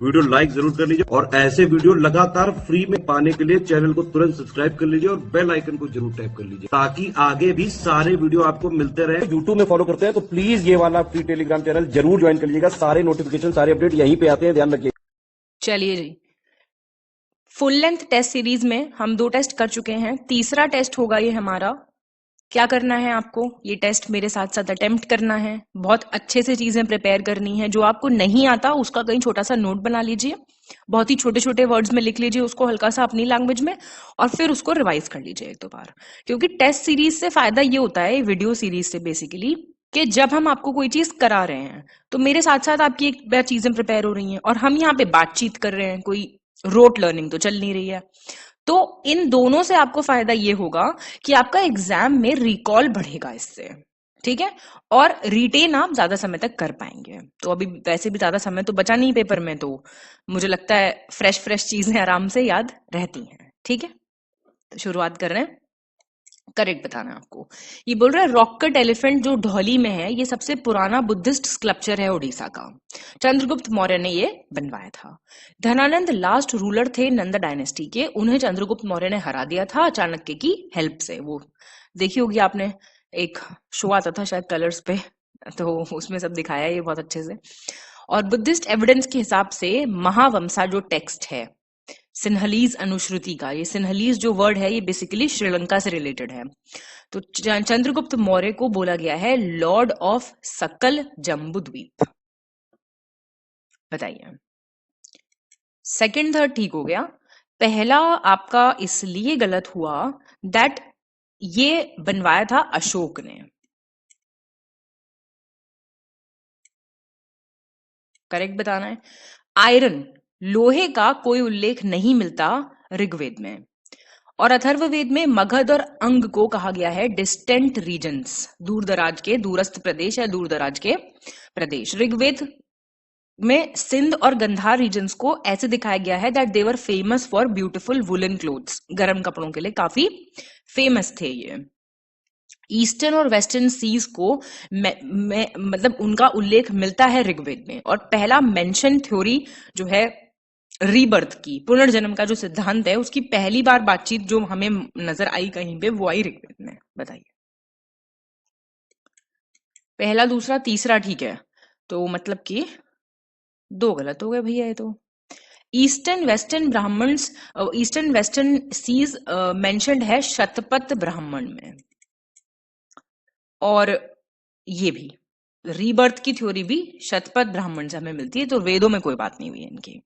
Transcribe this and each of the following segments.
Video like जरूर कर लीजिए और ऐसे वीडियो लगातार फ्री में पाने के लिए चैनल को तुरंत सब्सक्राइब कर लीजिए और बेल आइकन को जरूर टैप कर लीजिए ताकि आगे भी सारे वीडियो आपको मिलते रहे। यूट्यूब में फॉलो करते हैं तो प्लीज ये वाला फ्री टेलीग्राम चैनल जरूर ज्वाइन कर लीजिएगा। सारे नोटिफिकेशन सारे अपडेट यहीं पे आते हैं, ध्यान रखिए। चलिए जी, फुल लेंथ टेस्ट सीरीज में हम 2 टेस्ट कर चुके हैं। तीसरा टेस्ट होगा ये हमारा। क्या करना है आपको? ये टेस्ट मेरे साथ साथ अटेम्प्ट करना है। बहुत अच्छे से चीजें प्रिपेयर करनी है। जो आपको नहीं आता उसका कहीं छोटा सा नोट बना लीजिए, बहुत ही छोटे छोटे वर्ड्स में लिख लीजिए उसको हल्का सा अपनी लैंग्वेज में, और फिर उसको रिवाइज कर लीजिए 1-2 बार। क्योंकि टेस्ट सीरीज से फायदा ये होता है, वीडियो सीरीज से बेसिकली, कि जब हम आपको कोई चीज करा रहे हैं तो मेरे साथ साथ आपकी एक बार चीजें प्रिपेयर हो रही हैं और हम यहाँ पे बातचीत कर रहे हैं, कोई रोट लर्निंग तो चल नहीं रही है। तो इन दोनों से आपको फायदा ये होगा कि आपका एग्जाम में रिकॉल बढ़ेगा इससे, ठीक है, और रिटेन आप ज्यादा समय तक कर पाएंगे। तो अभी वैसे भी ज्यादा समय तो बचा नहीं पेपर में, तो मुझे लगता है फ्रेश चीजें आराम से याद रहती हैं, ठीक है। तो शुरुआत कर रहे हैं। करेक्ट बताना है आपको। ये बोल रहा है रॉक-कट एलिफेंट जो ढौली में है, ये सबसे पुराना बुद्धिस्ट स्कल्पचर है उड़ीसा का। चंद्रगुप्त मौर्य ने ये बनवाया था। धनानंद लास्ट रूलर थे नंद डायनेस्टी के, उन्हें चंद्रगुप्त मौर्य ने हरा दिया था चाणक्य की हेल्प से। वो देखी होगी आपने, एक शो आता था शायद कलर्स पे, तो उसमें सब दिखाया है ये बहुत अच्छे से। और बुद्धिस्ट एविडेंस के हिसाब से महावंसा जो टेक्स्ट है सिन्हलीज अनुश्रुति का, ये सिन्हलीज जो वर्ड है ये बेसिकली श्रीलंका से रिलेटेड है। तो चंद्रगुप्त मौर्य को बोला गया है लॉर्ड ऑफ सकल जम्बूद्वीप। बताइए, सेकंड थर्ड ठीक हो गया। पहला आपका इसलिए गलत हुआ दैट ये बनवाया था अशोक ने। करेक्ट बताना है। आयरन, लोहे का कोई उल्लेख नहीं मिलता ऋग्वेद में, और अथर्ववेद में मगध और अंग को कहा गया है डिस्टेंट रीजन्स, दूर दराज के, दूरस्थ प्रदेश या दूर दराज के प्रदेश। ऋग्वेद में सिंध और गंधार रीजन्स को ऐसे दिखाया गया है that they were famous for beautiful woollen clothes, गर्म कपड़ों के लिए काफी फेमस थे ये। ईस्टर्न और वेस्टर्न सीज को मतलब उनका उल्लेख मिलता है ऋग्वेद में, और पहला मेंशन थ्योरी जो है रीबर्थ की, पुनर्जन्म का जो सिद्धांत है, उसकी पहली बार बातचीत जो हमें नजर आई कहीं पे वो आई ऋग्वेद में। बताइए, पहला दूसरा तीसरा ठीक है, तो मतलब कि 2 गलत हो गए भैया ये तो। Eastern western Brahmanas, eastern western seas mentioned है शतपथ ब्राह्मण में, और ये भी रीबर्थ की थ्योरी भी शतपथ ब्राह्मण से हमें मिलती है, तो वेदों में कोई बात नहीं हुई इनकी।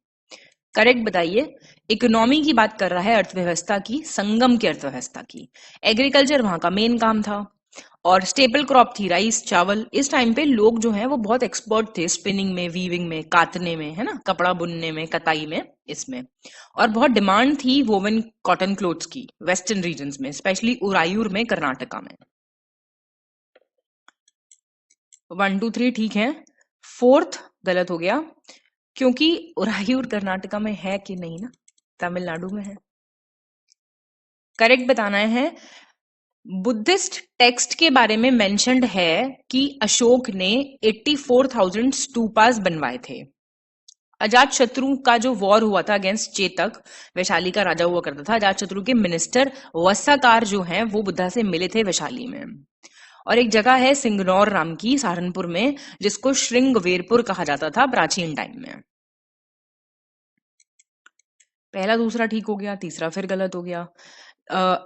करेक्ट बताइए। इकोनॉमी की बात कर रहा है, अर्थव्यवस्था की, संगम की अर्थव्यवस्था की। एग्रीकल्चर वहां का मेन काम था, और स्टेपल क्रॉप थी राइस चावल। इस टाइम पे लोग जो हैं वो बहुत एक्सपर्ट थे स्पिनिंग में, वीविंग में, कातने में, है ना, कपड़ा बुनने में, कताई में, इसमें। और बहुत डिमांड थी वोवन कॉटन क्लोथ्स की वेस्टर्न रीजन्स में, स्पेशली उरायूर में, कर्नाटका में। 1 2 3 ठीक है। फोर्थ गलत हो गया, क्योंकि उरायूर कर्नाटका में है कि नहीं ना, तमिलनाडु में है। करेक्ट बताना है। बुद्धिस्ट टेक्स्ट के बारे में मेंशन्ड है कि अशोक ने 84,000 स्तूपास बनवाए थे। अजात शत्रु का जो वॉर हुआ था अगेंस्ट चेतक, वैशाली का राजा हुआ करता था, अजात शत्रु के मिनिस्टर वत्साकार जो हैं वो बुद्धा से मिले थे वैशाली में। और एक जगह है सिंगनौर नाम की सहारनपुर में, जिसको श्रृंगवेरपुर कहा जाता था प्राचीन टाइम में। पहला दूसरा ठीक हो गया, तीसरा फिर गलत हो गया।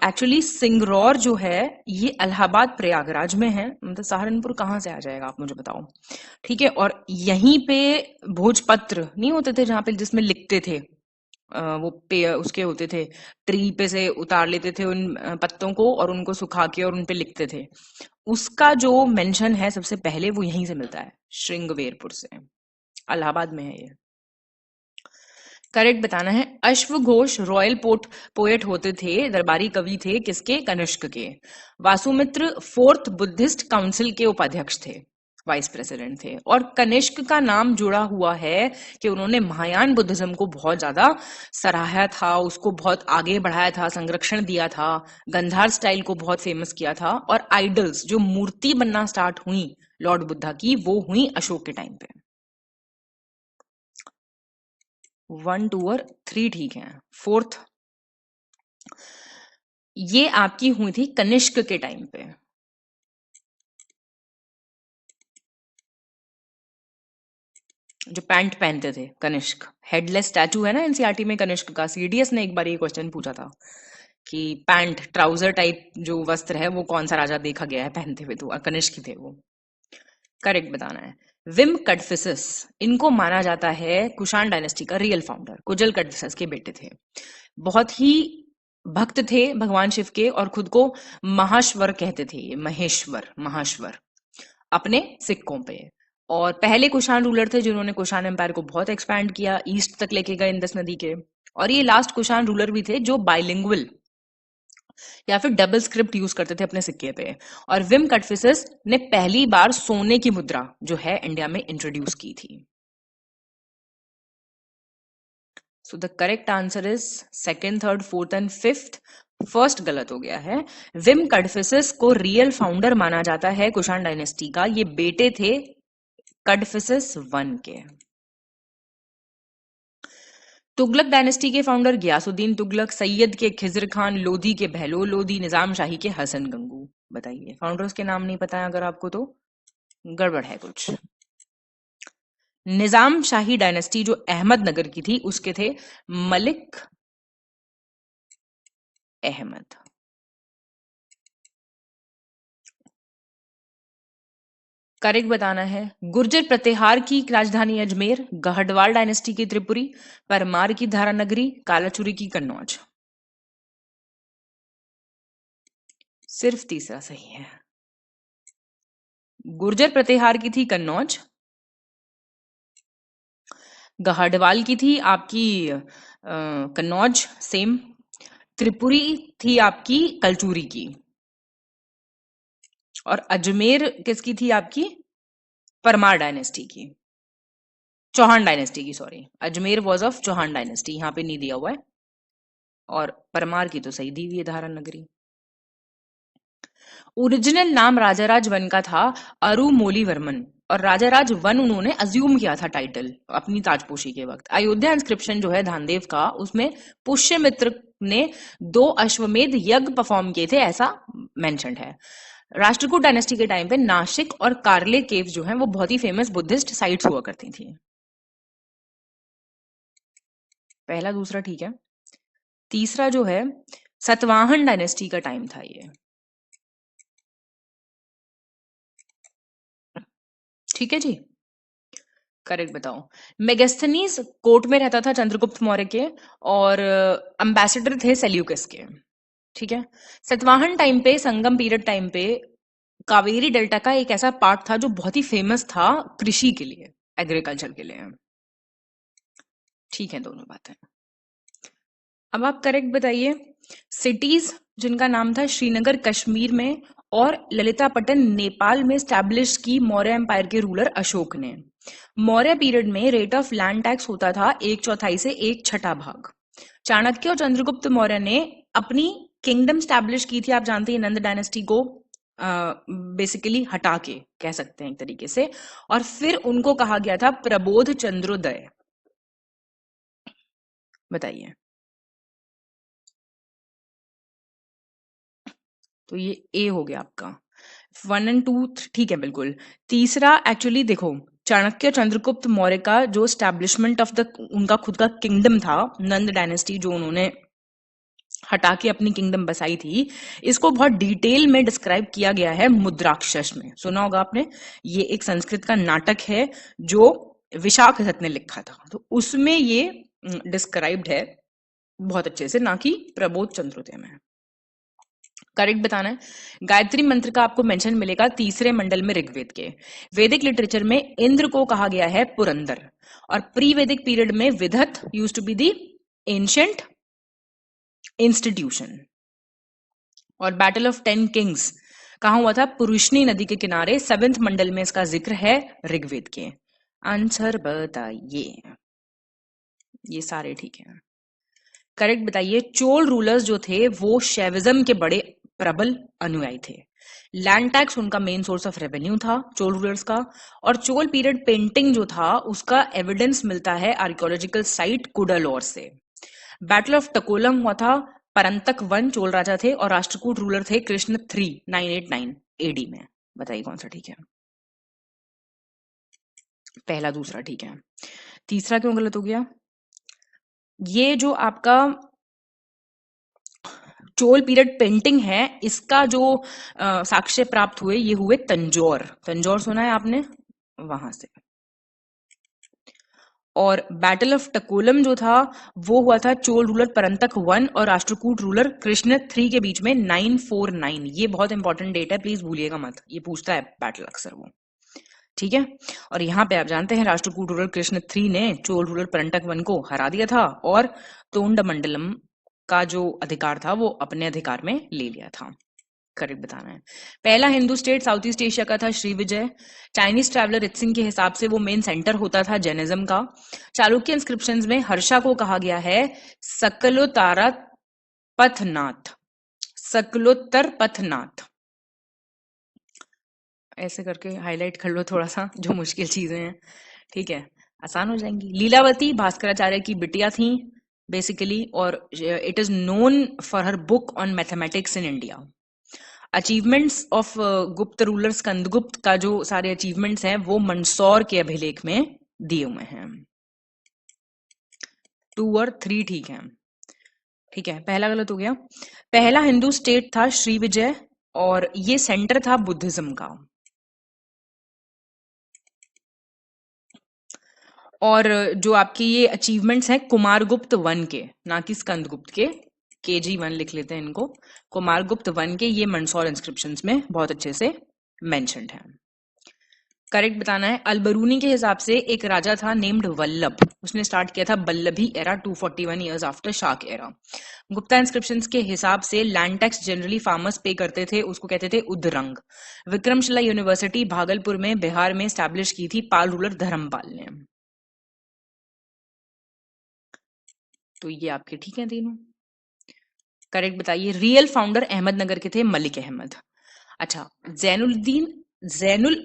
एक्चुअली सिंगरौर जो है ये इलाहाबाद प्रयागराज में है, मतलब सहारनपुर कहाँ से आ जाएगा आप मुझे बताओ, ठीक है। और यहीं पे भोजपत्र नहीं होते थे जहां पे जिसमें लिखते थे, वो पे उसके होते थे, ट्री पे से उतार लेते थे उन पत्तों को और उनको सुखा के और उन पे लिखते थे, उसका जो मेंशन है सबसे पहले वो यहीं से मिलता है, श्रृंगवेरपुर से, इलाहाबाद में है ये। करेक्ट बताना है। अश्वघोष रॉयल पोएट होते थे, दरबारी कवि थे, किसके? कनिष्क के। वासुमित्र 4th बुद्धिस्ट काउंसिल के उपाध्यक्ष थे, वाइस प्रेसिडेंट थे। और कनिष्क का नाम जुड़ा हुआ है कि उन्होंने महायान बुद्धिज्म को बहुत ज्यादा सराहा था, उसको बहुत आगे बढ़ाया था, संरक्षण दिया था, गंधार स्टाइल को बहुत फेमस किया था। और आइडल्स जो मूर्ति बनना स्टार्ट हुई लॉर्ड बुद्धा की, वो हुई अशोक के टाइम पे। 1 2 और 3 ठीक है। फोर्थ, ये आपकी हुई थी कनिष्क के टाइम पे। जो पैंट पहनते थे कनिष्क, हेडलेस स्टैचू है ना एनसीईआरटी में कनिष्क का। सीडीएस ने एक बार ये क्वेश्चन पूछा था कि पैंट ट्राउजर टाइप जो वस्त्र है वो कौन सा राजा देखा गया है पहनते हुए, तो कनिष्क थे वो। करेक्ट बताना है। विम कडफिसस, इनको माना जाता है कुषाण डायनेस्टी का रियल फाउंडर। कुजल कडफिसस के बेटे थे। बहुत ही भक्त थे भगवान शिव के और खुद को महाश्वर कहते थे, ये महेश्वर महाश्वर अपने सिक्कों पे। और पहले कुषाण रूलर थे जिन्होंने कुषाण एम्पायर को बहुत एक्सपैंड किया, ईस्ट तक लेके गए इंडस नदी के। और ये लास्ट कुषाण रूलर भी थे जो बाइलिंगुअल या फिर डबल स्क्रिप्ट यूज करते थे अपने सिक्के पे। और विम कटफिसस ने पहली बार सोने की मुद्रा जो है इंडिया में इंट्रोड्यूस की थी। So the correct answer is second, third, fourth and fifth. First गलत हो गया है। विम कडफिसस को रियल फाउंडर माना जाता है कुषाण डायनेस्टी का। ये बेटे थे कडफिसस वन के। तुगलक डायनेस्टी के फाउंडर गयासुद्दीन तुगलक, सैयद के खिजर खान, लोधी के बहलोल लोधी, निजाम शाही के हसन गंगू। बताइए, फाउंडर्स के नाम नहीं पता है अगर आपको तो गड़बड़ है कुछ। निजाम शाही डायनेस्टी जो अहमदनगर की थी उसके थे मलिक अहमद। करेक्ट बताना है। गुर्जर प्रतिहार की राजधानी अजमेर, गहडवाल डायनेस्टी की त्रिपुरी, परमार की धारानगरी, कालाचुरी की कन्नौज। सिर्फ तीसरा सही है। गुर्जर प्रतिहार की थी कन्नौज, गहडवाल की थी आपकी कन्नौज सेम, त्रिपुरी थी आपकी कलचूरी की, और अजमेर किसकी थी आपकी? परमार डायनेस्टी की, चौहान डायनेस्टी की, sorry. Ajmer was of Chauhan dynasty, यहां पे नहीं दिया हुआ है। और परमार की तो सही दी हुई है धारा नगरी। ओरिजिनल नाम राजाराज वन का था अरुमोली वर्मन, और राजाराज वन उन्होंने अज्यूम किया था टाइटल अपनी ताजपोशी के वक्त। अयोध्या इंस्क्रिप्शन जो है धानदेव का, उसमें पुष्यमित्र ने 2 अश्वमेध यज्ञ परफॉर्म किए थे ऐसा मेंशन्ड है। राष्ट्रकूट डायनेस्टी के टाइम पे नासिक और कार्ले केव जो हैं वो बहुत ही फेमस बुद्धिस्ट साइट्स हुआ करती थी। पहला दूसरा ठीक है। तीसरा जो है सतवाहन डायनेस्टी का टाइम था ये। ठीक है जी, करेक्ट बताओ। मेगास्थनीज कोर्ट में रहता था चंद्रगुप्त मौर्य के, और एम्बेसडर थे सेल्यूकस के। ठीक है। सतवाहन टाइम पे, संगम पीरियड टाइम पे, कावेरी डेल्टा का एक ऐसा पार्ट था जो बहुत ही फेमस था कृषि के लिए, एग्रीकल्चर के लिए। ठीक है, दोनों बातें। अब आप करेक्ट बताइए। सिटीज जिनका नाम था श्रीनगर कश्मीर में और ललितापट्टन नेपाल में स्टैब्लिश की मौर्य एम्पायर के रूलर अशोक ने। मौर्य पीरियड में रेट ऑफ लैंड टैक्स होता था 1/4 से 1/6 भाग। चाणक्य और चंद्रगुप्त मौर्य ने अपनी किंगडम स्टैब्लिश की थी, आप जानते हैं, नंद डायनेस्टी को बेसिकली हटा के कह सकते हैं एक तरीके से। और फिर उनको कहा गया था प्रबोध चंद्रोदय। बताइए। तो ये ए हो गया आपका। 1 एंड 2 ठीक है बिल्कुल। तीसरा एक्चुअली देखो, चाणक्य चंद्रगुप्त मौर्य का जो स्टैब्लिशमेंट ऑफ द उनका खुद का किंगडम था, नंद डायनेस्टी जो उन्होंने हटा के अपनी किंगडम बसाई थी, इसको बहुत डिटेल में डिस्क्राइब किया गया है मुद्राक्षस में। सुना होगा आपने, ये एक संस्कृत का नाटक है जो विशाख दत्त ने लिखा था, तो उसमें ये डिस्क्राइब्ड है बहुत अच्छे से, ना कि प्रबोध चंद्रोदय में। करेक्ट बताना है। गायत्री मंत्र का आपको मेंशन मिलेगा तीसरे मंडल में ऋग्वेद के। वैदिक लिटरेचर में इंद्र को कहा गया है पुरंदर, और प्री वैदिक पीरियड में vidatha used to be the ancient institution. और बैटल ऑफ 10 किंग्स कहां हुआ था? पुरुषनी नदी के किनारे। 7th मंडल में इसका जिक्र है ऋग्वेद के। आंसर बताइए। ये सारे ठीक है। करेक्ट बताइए। चोल रूलर्स जो थे वो शैविज्म के बड़े प्रबल अनुयायी थे। लैंड टैक्स उनका मेन सोर्स ऑफ रेवेन्यू था चोल रूलर्स का, और चोल पीरियड पेंटिंग जो था उसका एविडेंस मिलता है आर्कियोलॉजिकल साइट कुडालोर से। बैटल ऑफ टकोलम हुआ था, परंतक वन चोल राजा थे और राष्ट्रकूट रूलर थे कृष्ण 3 989 एडी में। बताइए कौन सा ठीक है? पहला दूसरा ठीक है, तीसरा क्यों गलत हो गया? ये जो आपका चोल पीरियड पेंटिंग है इसका जो साक्ष्य प्राप्त हुए ये हुए तंजौर। तंजौर सुना है आपने? वहां से। और बैटल ऑफ टकोलम जो था वो हुआ था चोल रूलर परंतक 1 और राष्ट्रकूट रूलर कृष्ण 3 के बीच में 949। ये बहुत इंपॉर्टेंट डेट है, प्लीज भूलिएगा मत, ये पूछता है बैटल अक्सर वो, ठीक है। और यहाँ पे आप जानते हैं राष्ट्रकूट रूलर कृष्ण 3 ने चोल रूलर परंतक 1 को हरा दिया था और तोंडमंडलम का जो अधिकार था वो अपने अधिकार में ले लिया था। करेक्ट बताना है। पहला Hindu state south east Asia का था श्री विजय। चाइनीज ट्रैवलर रित्सिंग के हिसाब से वो मेन सेंटर होता था जैनिज्म का। चालुक्य इंस्क्रिप्शंस में हर्षा को कहा गया है सकलोतारा पथनाथ, सकलोत्तर पथनाथ। ऐसे करके हाईलाइट कर लो थोड़ा सा जो मुश्किल चीजें हैं, ठीक है, आसान हो जाएंगी। लीलावती भास्कराचार्य की बिटिया थी बेसिकली, और it is known for her book on mathematics in India. Achievements of गुप्त रूलर स्कंदगुप्त का जो सारे अचीवमेंट्स हैं वो मंदसौर के अभिलेख में दिए हुए हैं। 2 और 3 ठीक है, ठीक है, पहला गलत हो गया। पहला हिंदू स्टेट था श्री विजय और ये सेंटर था बुद्धिज्म का। और जो आपके ये अचीवमेंट्स हैं कुमारगुप्त 1 के, ना कि स्कंदगुप्त के, KG1 लिख लेते हैं इनको, कुमारगुप्त 1 के, ये मंदसौर इंस्क्रिप्शंस में बहुत अच्छे से मेंशन्ड है। करेक्ट बताना है। अलबरूनी के हिसाब से एक राजा था नेम्ड वल्लभ, उसने स्टार्ट किया था बल्लभी एरा 241 इयर्स आफ्टर शाक एरा। गुप्ता इंस्क्रिप्शंस के हिसाब से लैंड टैक्स जनरली फार्मर्स पे करते थे, उसको कहते थे उद्रंग। विक्रमशिला यूनिवर्सिटी भागलपुर में बिहार में स्टैब्लिश की थी पाल रूलर धर्मपाल ने। तो ये आपके ठीक है तीनों। करेक्ट बताइए। रियल फाउंडर अहमदनगर के थे मलिक अहमद। अच्छा, जैनुल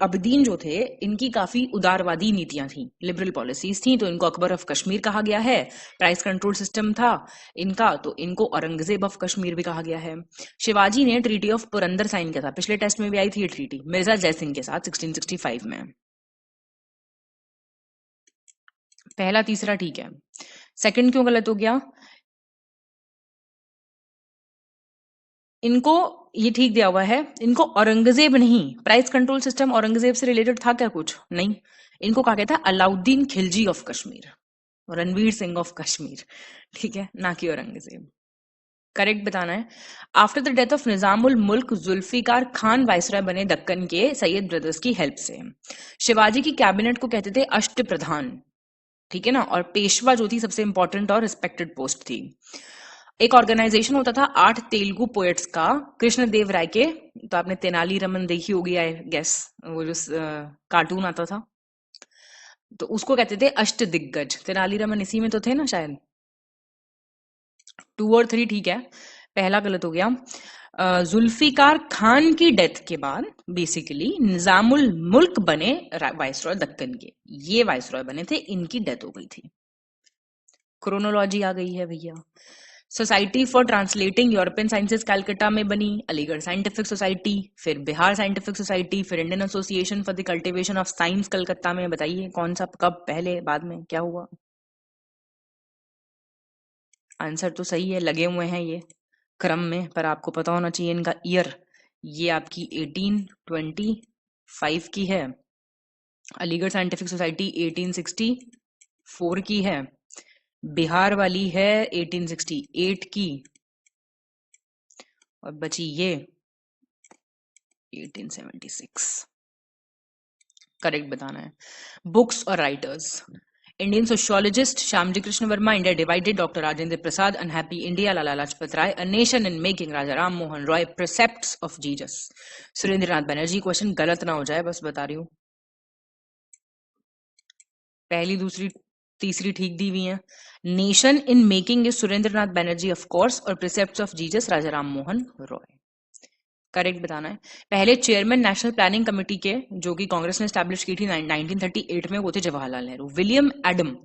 अबदीन जो थे इनकी काफी उदारवादी नीतियां थी, लिबरल पॉलिसीज थी, तो इनको अकबर ऑफ कश्मीर कहा गया है। प्राइस कंट्रोल सिस्टम था इनका, तो इनको औरंगजेब ऑफ कश्मीर भी कहा गया है। शिवाजी ने ट्रीटी ऑफ पुरंदर साइन किया था, पिछले टेस्ट में भी आई थी ये ट्रीटी मिर्जा जयसिंह के साथ 1665 में। पहला तीसरा ठीक है, सेकंड क्यों गलत हो गया? इनको ये ठीक दिया हुआ है, इनको औरंगजेब नहीं, प्राइस कंट्रोल सिस्टम औरंगजेब से रिलेटेड था क्या कुछ? नहीं, इनको कहा गया था अलाउद्दीन खिलजी ऑफ कश्मीर, रणवीर सिंह ऑफ कश्मीर, ठीक है, ना कि औरंगजेब। करेक्ट बताना है। After the death of Nizamul मुल्क जुल्फिकार खान वायसराय बने दक्कन के सैयद ब्रदर्स की हेल्प से। शिवाजी की कैबिनेट को कहते थे अष्ट प्रधान, ठीक है ना, और पेशवा जो थी सबसे इंपॉर्टेंट और रिस्पेक्टेड पोस्ट थी। एक ऑर्गेनाइजेशन होता था 8 तेलुगु पोएट्स का कृष्ण देव राय के, तो आपने तेनाली रमन देखी होगी आई गेस, वो जो कार्टून आता था, तो उसको कहते थे अष्ट दिग्गज। तेनाली रमन इसी में तो थे ना शायद। 2 और 3 ठीक है, पहला गलत हो गया। जुल्फिकार खान की डेथ के बाद बेसिकली निजामुल मुल्क बने वाइसरॉय दक्कन के, ये वाइसरॉय बने थे, इनकी डेथ हो गई थी। क्रोनोलॉजी आ गई है भैया। Society for translating European sciences Calcutta में बनी, अलीगढ़ साइंटिफिक सोसाइटी, फिर बिहार साइंटिफिक सोसाइटी, फिर Indian association for the cultivation of science Calcutta में। बताइए कौन सा कब, पहले बाद में, क्या हुआ? आंसर तो सही है, लगे हुए हैं ये क्रम में, पर आपको पता होना चाहिए इनका ईयर। ये आपकी 1825 की है, अलीगढ़ साइंटिफिक सोसाइटी 1864 की है, बिहार वाली है 1868 की, और बची ये 1876। करेक्ट बताना है। बुक्स और writers. Indian sociologist Shyamji Krishna Varma, India divided, doctor Rajendra Prasad, unhappy India, Lala Lajpat Rai, a nation in making, Raja Ram Mohan Roy, precepts of Jesus, Surendra Nath Banerjee. Question गलत ना हो जाए, बस बता रही हूँ। पहली दूसरी तीसरी ठीक दी हुई है। Nation in making is Surendra Nath Banerjee of course, और precepts of Jesus Raja Ram Mohan Roy. Correct बताना है। पहले चेयरमैन नेशनल प्लानिंग कमेटी के, जो कि कांग्रेस ने स्टैब्लिश की थी 1938 में, वो थे जवाहरलाल नेहरू। विलियम एडम,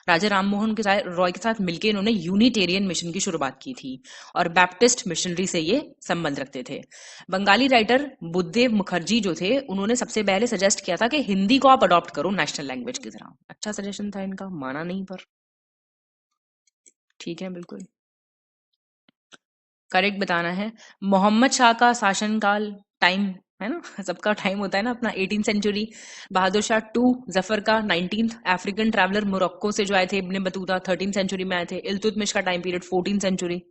राजा राममोहन के साथ रॉय के साथ मिलकर इन्होंने यूनिटेरियन मिशन की शुरुआत की थी और बैप्टिस्ट मिशनरी से ये संबंध रखते थे। बंगाली राइटर बुद्धदेव मुखर्जी जो थे, उन्होंने सबसे पहले सजेस्ट किया था कि हिंदी को आप अडॉप्ट करो नेशनल लैंग्वेज की तरह। अच्छा सजेशन था इनका, माना नहीं पर ठीक है बिल्कुल। करेक्ट बताना है। मोहम्मद शाह का शासनकाल, टाइम है ना, सबका टाइम होता है ना अपना, 18th century. Bahadur Shah two Zafar का 19th। अफ्रीकन ट्रैवलर मोरक्को से जो आए थे इब्ने बतूता 13th सेंचुरी में आए थे। इल्तुतमिश का टाइम पीरियड 14th सेंचुरी।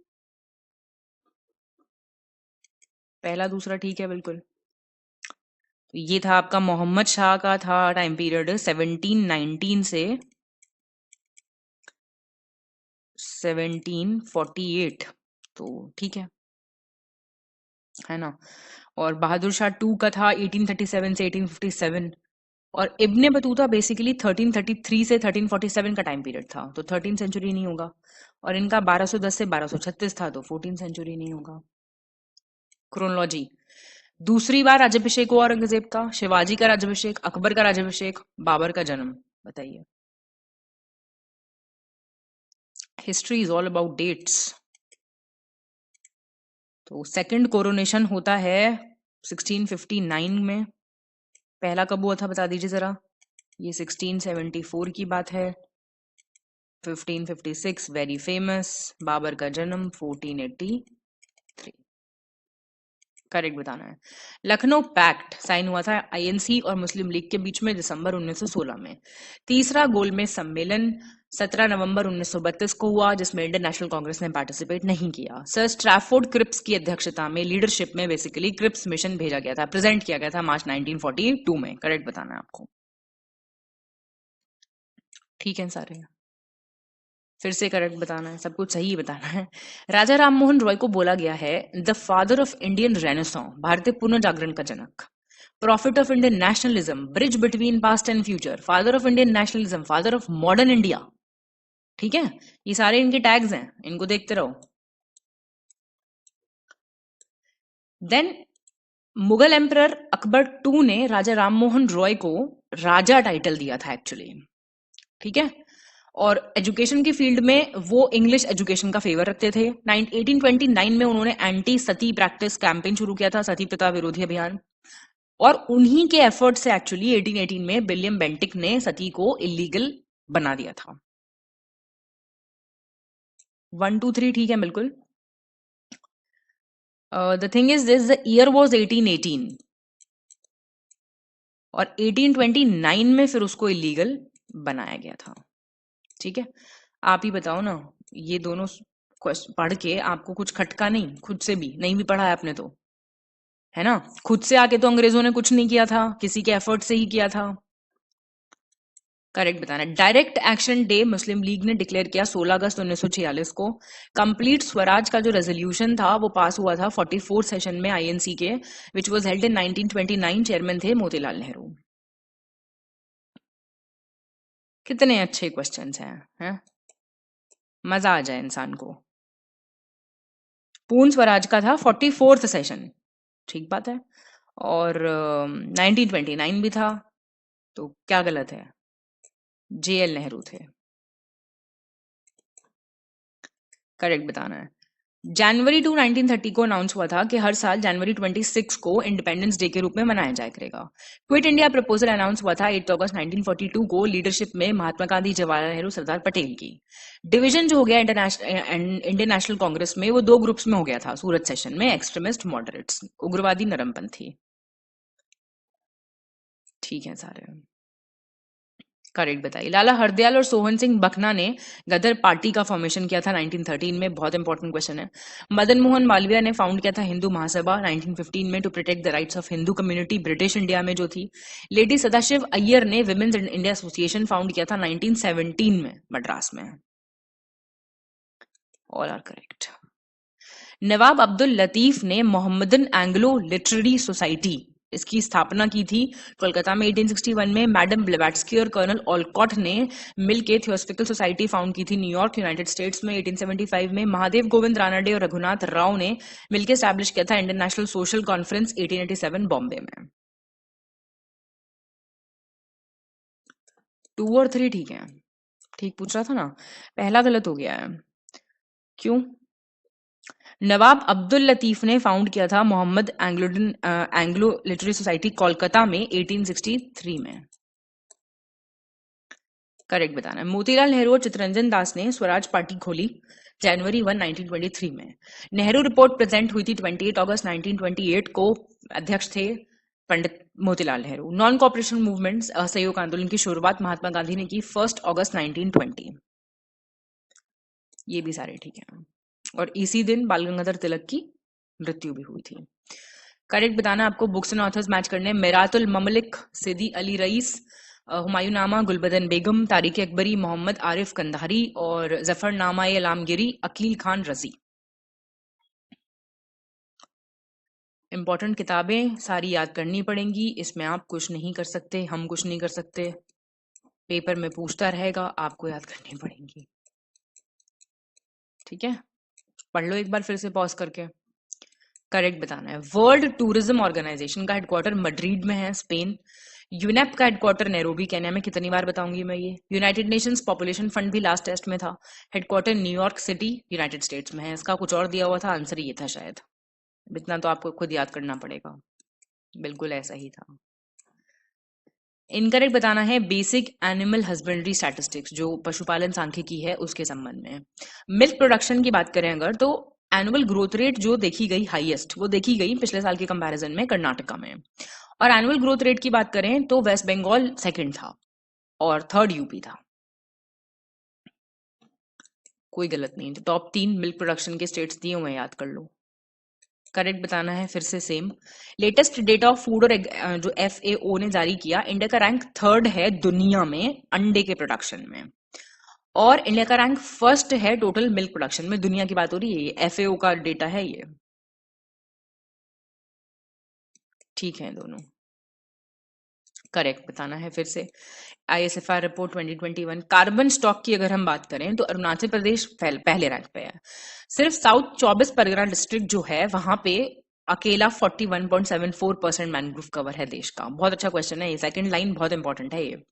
पहला दूसरा ठीक है बिल्कुल। तो ये था आपका मोहम्मद शाह का था टाइम पीरियड 1719 से 1748, तो ठीक है ना। और बहादुर शाह टू का था 1837 से 1857। और इब्ने बतूता बेसिकली 1333 से 1347 का टाइम पीरियड था, तो 13th सेंचुरी नहीं होगा। और इनका 1210 से 1236 था, तो 14th सेंचुरी नहीं होगा। क्रोनोलॉजी, दूसरी बार राज्याभिषेक हुआ औरंगजेब का, शिवाजी का राज्याभिषेक, अकबर का राज्याभिषेक, बाबर का जन्म, बताइए। History is all about dates. तो सेकंड कोरोनेशन होता है 1659 में। पहला कब हुआ था बता दीजिए जरा। ये 1674 की बात है। 1556 वेरी फेमस। बाबर का जन्म 1483। करेक्ट बताना है। लखनऊ पैक्ट साइन हुआ था आईएनसी और मुस्लिम लीग के बीच में दिसंबर 1916 में। तीसरा गोलमेज सम्मेलन 17 नवंबर 1932 को हुआ, जिसमें इंडियन नेशनल कांग्रेस ने पार्टिसिपेट नहीं किया। सर स्ट्रैफोर्ड क्रिप्स की अध्यक्षता में लीडरशिप में बेसिकली क्रिप्स मिशन भेजा गया था, प्रेजेंट किया गया था मार्च 1942 में। करेक्ट बताना है आपको। ठीक है सारे, फिर से करेक्ट बताना है, सब कुछ सही बताना है। राजा राममोहन रॉय को बोला गया है the father of Indian renaissance, भारतीय पुनर्जागरण का जनक। Prophet of Indian nationalism, bridge between past and future, father of Indian nationalism, father of modern India. ठीक है, ये सारे इनके टैग्स हैं, इनको देखते रहो। Then Mughal emperor Akbar two ने राजा राममोहन रॉय को राजा टाइटल दिया था एक्चुअली। ठीक है, और एजुकेशन की फील्ड में वो इंग्लिश एजुकेशन का फेवर रखते थे। 1829 में उन्होंने एंटी सती प्रैक्टिस कैंपेन शुरू किया था, सती प्रथा विरोधी अभियान। और उन्हीं के एफर्ट से एक्चुअली 1818 में विलियम बेंटिक ने सती को इलीगल बना दिया था। 1 2 3 ठीक है बिल्कुल। The thing is this, the year was 1818 और 1829 में फिर उसको इलीगल बनाया गया था। ठीक है, आप ही बताओ ना, ये दोनों पढ़ के आपको कुछ खटका नहीं? खुद से भी नहीं भी पढ़ा है आपने तो, है ना। खुद से आके तो अंग्रेजों ने कुछ नहीं किया था, किसी के एफर्ट से ही किया था। करेक्ट बताना। डायरेक्ट एक्शन डे मुस्लिम लीग ने डिक्लेयर किया 16 अगस्त 1946 को। कंप्लीट स्वराज का जो रेजोल्यूशन था वो पास हुआ था 44 सेशन में आईएनसी के, which was held in 1929। Chairman थे मोतीलाल नेहरू। कितने अच्छे क्वेश्चंस हैं? मजा आ जाए इंसान को। पूर्ण स्वराज का था 44th सेशन, ठीक बात है। और 1929 भी था, तो क्या गलत है? जेएल नेहरू थे। करेक्ट बताना है। जनवरी 2 1930 को अनाउंस हुआ था कि हर साल जनवरी 26 को इंडिपेंडेंस डे के रूप में मनाया जाया करेगा। क्विट इंडिया प्रपोजल अनाउंस हुआ था 8 अगस्त 1942 को, लीडरशिप में महात्मा गांधी, जवाहरलाल नेहरू, सरदार पटेल की। डिवीजन जो हो गया इंडियन नेशनल कांग्रेस में, वो 2 ग्रुप्स में हो गया था सूरत सेशन में, एक्सट्रीमिस्ट, मॉडरेट्स, उग्रवादी, नरमपंथी। ठीक है सारे, करेक्ट बताइए। लाला हरदयाल और सोहन सिंह बखना ने गदर पार्टी का फॉर्मेशन किया था 1913 में, बहुत इंपॉर्टेंट क्वेश्चन है। मदन मोहन मालवीय ने फाउंड किया था हिंदू महासभा 1915 में to protect the rights of Hindu community, British India में जो थी। लेडी सदाशिव अय्यर ने विमेन्स इंडिया एसोसिएशन फाउंड किया था 1917 में मद्रास में। All are correct. Nawab Abdul Latif ने मोहम्मदन एंग्लो लिटरेरी सोसाइटी इसकी स्थापना की थी कोलकाता में 1861 में। मैडम ब्लेवाट्स्की और कर्नल ओलकॉट ने मिलकर थियोसॉफिकल सोसाइटी फाउंड की थी न्यूयॉर्क यूनाइटेड स्टेट्स में 1875 में। महादेव गोविंद रानडे और रघुनाथ राव ने मिलकर एस्टैब्लिश किया था इंटरनेशनल सोशल कॉन्फ्रेंस 1887 बॉम्बे में। 2 और 3 ठीक है, ठीक पूछ रहा था ना, पहला गलत हो गया है। क्यों? नवाब अब्दुल लतीफ ने फाउंड किया था Mohammad Anglo literary society Kolkata में 1863 में। करेक्ट बताना है। मोतीलाल नेहरू और चित्तरंजन दास ने स्वराज पार्टी खोली जनवरी 1, 1923 में। नेहरू रिपोर्ट प्रेजेंट हुई थी 28 अगस्त 1928 को। अध्यक्ष थे Pandit Motilal Nehru. Non cooperation movement असहयोग आंदोलन की शुरुआत महात्मा गांधी ने की 1 अगस्त 1920। ये भी सारे ठीक है। और इसी दिन बाल गंगाधर तिलक की मृत्यु भी हुई थी। करेक्ट बताना आपको। बुक्स एंड ऑथर्स मैच करने, मिरातुल ममलिक, सिदी अली रईस, हुमायूंनामा, गुलबदन बेगम, तारिक अकबरी, मोहम्मद आरिफ कंधारी और जफरनामा लामगिरी, अकील खान रजी। इंपॉर्टेंट किताबें सारी याद करनी पड़ेंगी, इसमें आप कुछ नहीं कर सकते, हम कुछ नहीं कर सकते, पेपर में पूछता रहेगा, आपको याद करनी पड़ेंगी। ठीक है, पढ़ लो एक बार फिर से पॉज करके। करेक्ट बताना है। वर्ल्ड टूरिज्म ऑर्गेनाइजेशन का हेडक्वार्टर मैड्रिड में है, स्पेन। यूनेप का हेडक्वार्टर नैरोबी केन्या में। कितनी बार बताऊंगी मैं ये। यूनाइटेड नेशंस पॉपुलेशन फंड भी लास्ट टेस्ट में था, headquarter New York city United states में है। इसका कुछ और दिया हुआ था, आंसर ये था शायद, इतना तो आपको खुद याद करना पड़ेगा। बिल्कुल ऐसा ही था। इनकरेक्ट बताना है। बेसिक एनिमल हस्बेंड्री स्टैटिस्टिक्स जो पशुपालन सांख्यिकी है उसके संबंध में। मिल्क प्रोडक्शन की बात करें अगर, तो एनुअल ग्रोथ रेट जो देखी गई हाईएस्ट, वो देखी गई पिछले साल के कंपैरिजन में कर्नाटका में। और एनुअल ग्रोथ रेट की बात करें तो वेस्ट बंगाल सेकंड था और थर्ड यूपी था। कोई गलत नहीं। तो टॉप 3 मिल्क प्रोडक्शन के स्टेट्स दिए हुए, याद कर लो। करेक्ट बताना है फिर से same. Latest data of food और जो FAO ने जारी किया, इंडिया का रैंक 3rd है दुनिया में अंडे के प्रोडक्शन में, और इंडिया का रैंक 1st है टोटल मिल्क प्रोडक्शन में। दुनिया की बात हो रही है, ये FAO का डेटा है ये। ठीक है दोनों। करेक्ट बताना है फिर से। ISFR report 2021। कार्बन स्टॉक की अगर हम बात करें तो अरुणाचल प्रदेश पहले रैंक पे है। सिर्फ साउथ 24 परगना डिस्ट्रिक्ट जो है वहां पे अकेला 41.74% मैनग्रोव कवर है देश का। बहुत अच्छा क्वेश्चन है ये, सेकंड लाइन बहुत इंपॉर्टेंट है ये।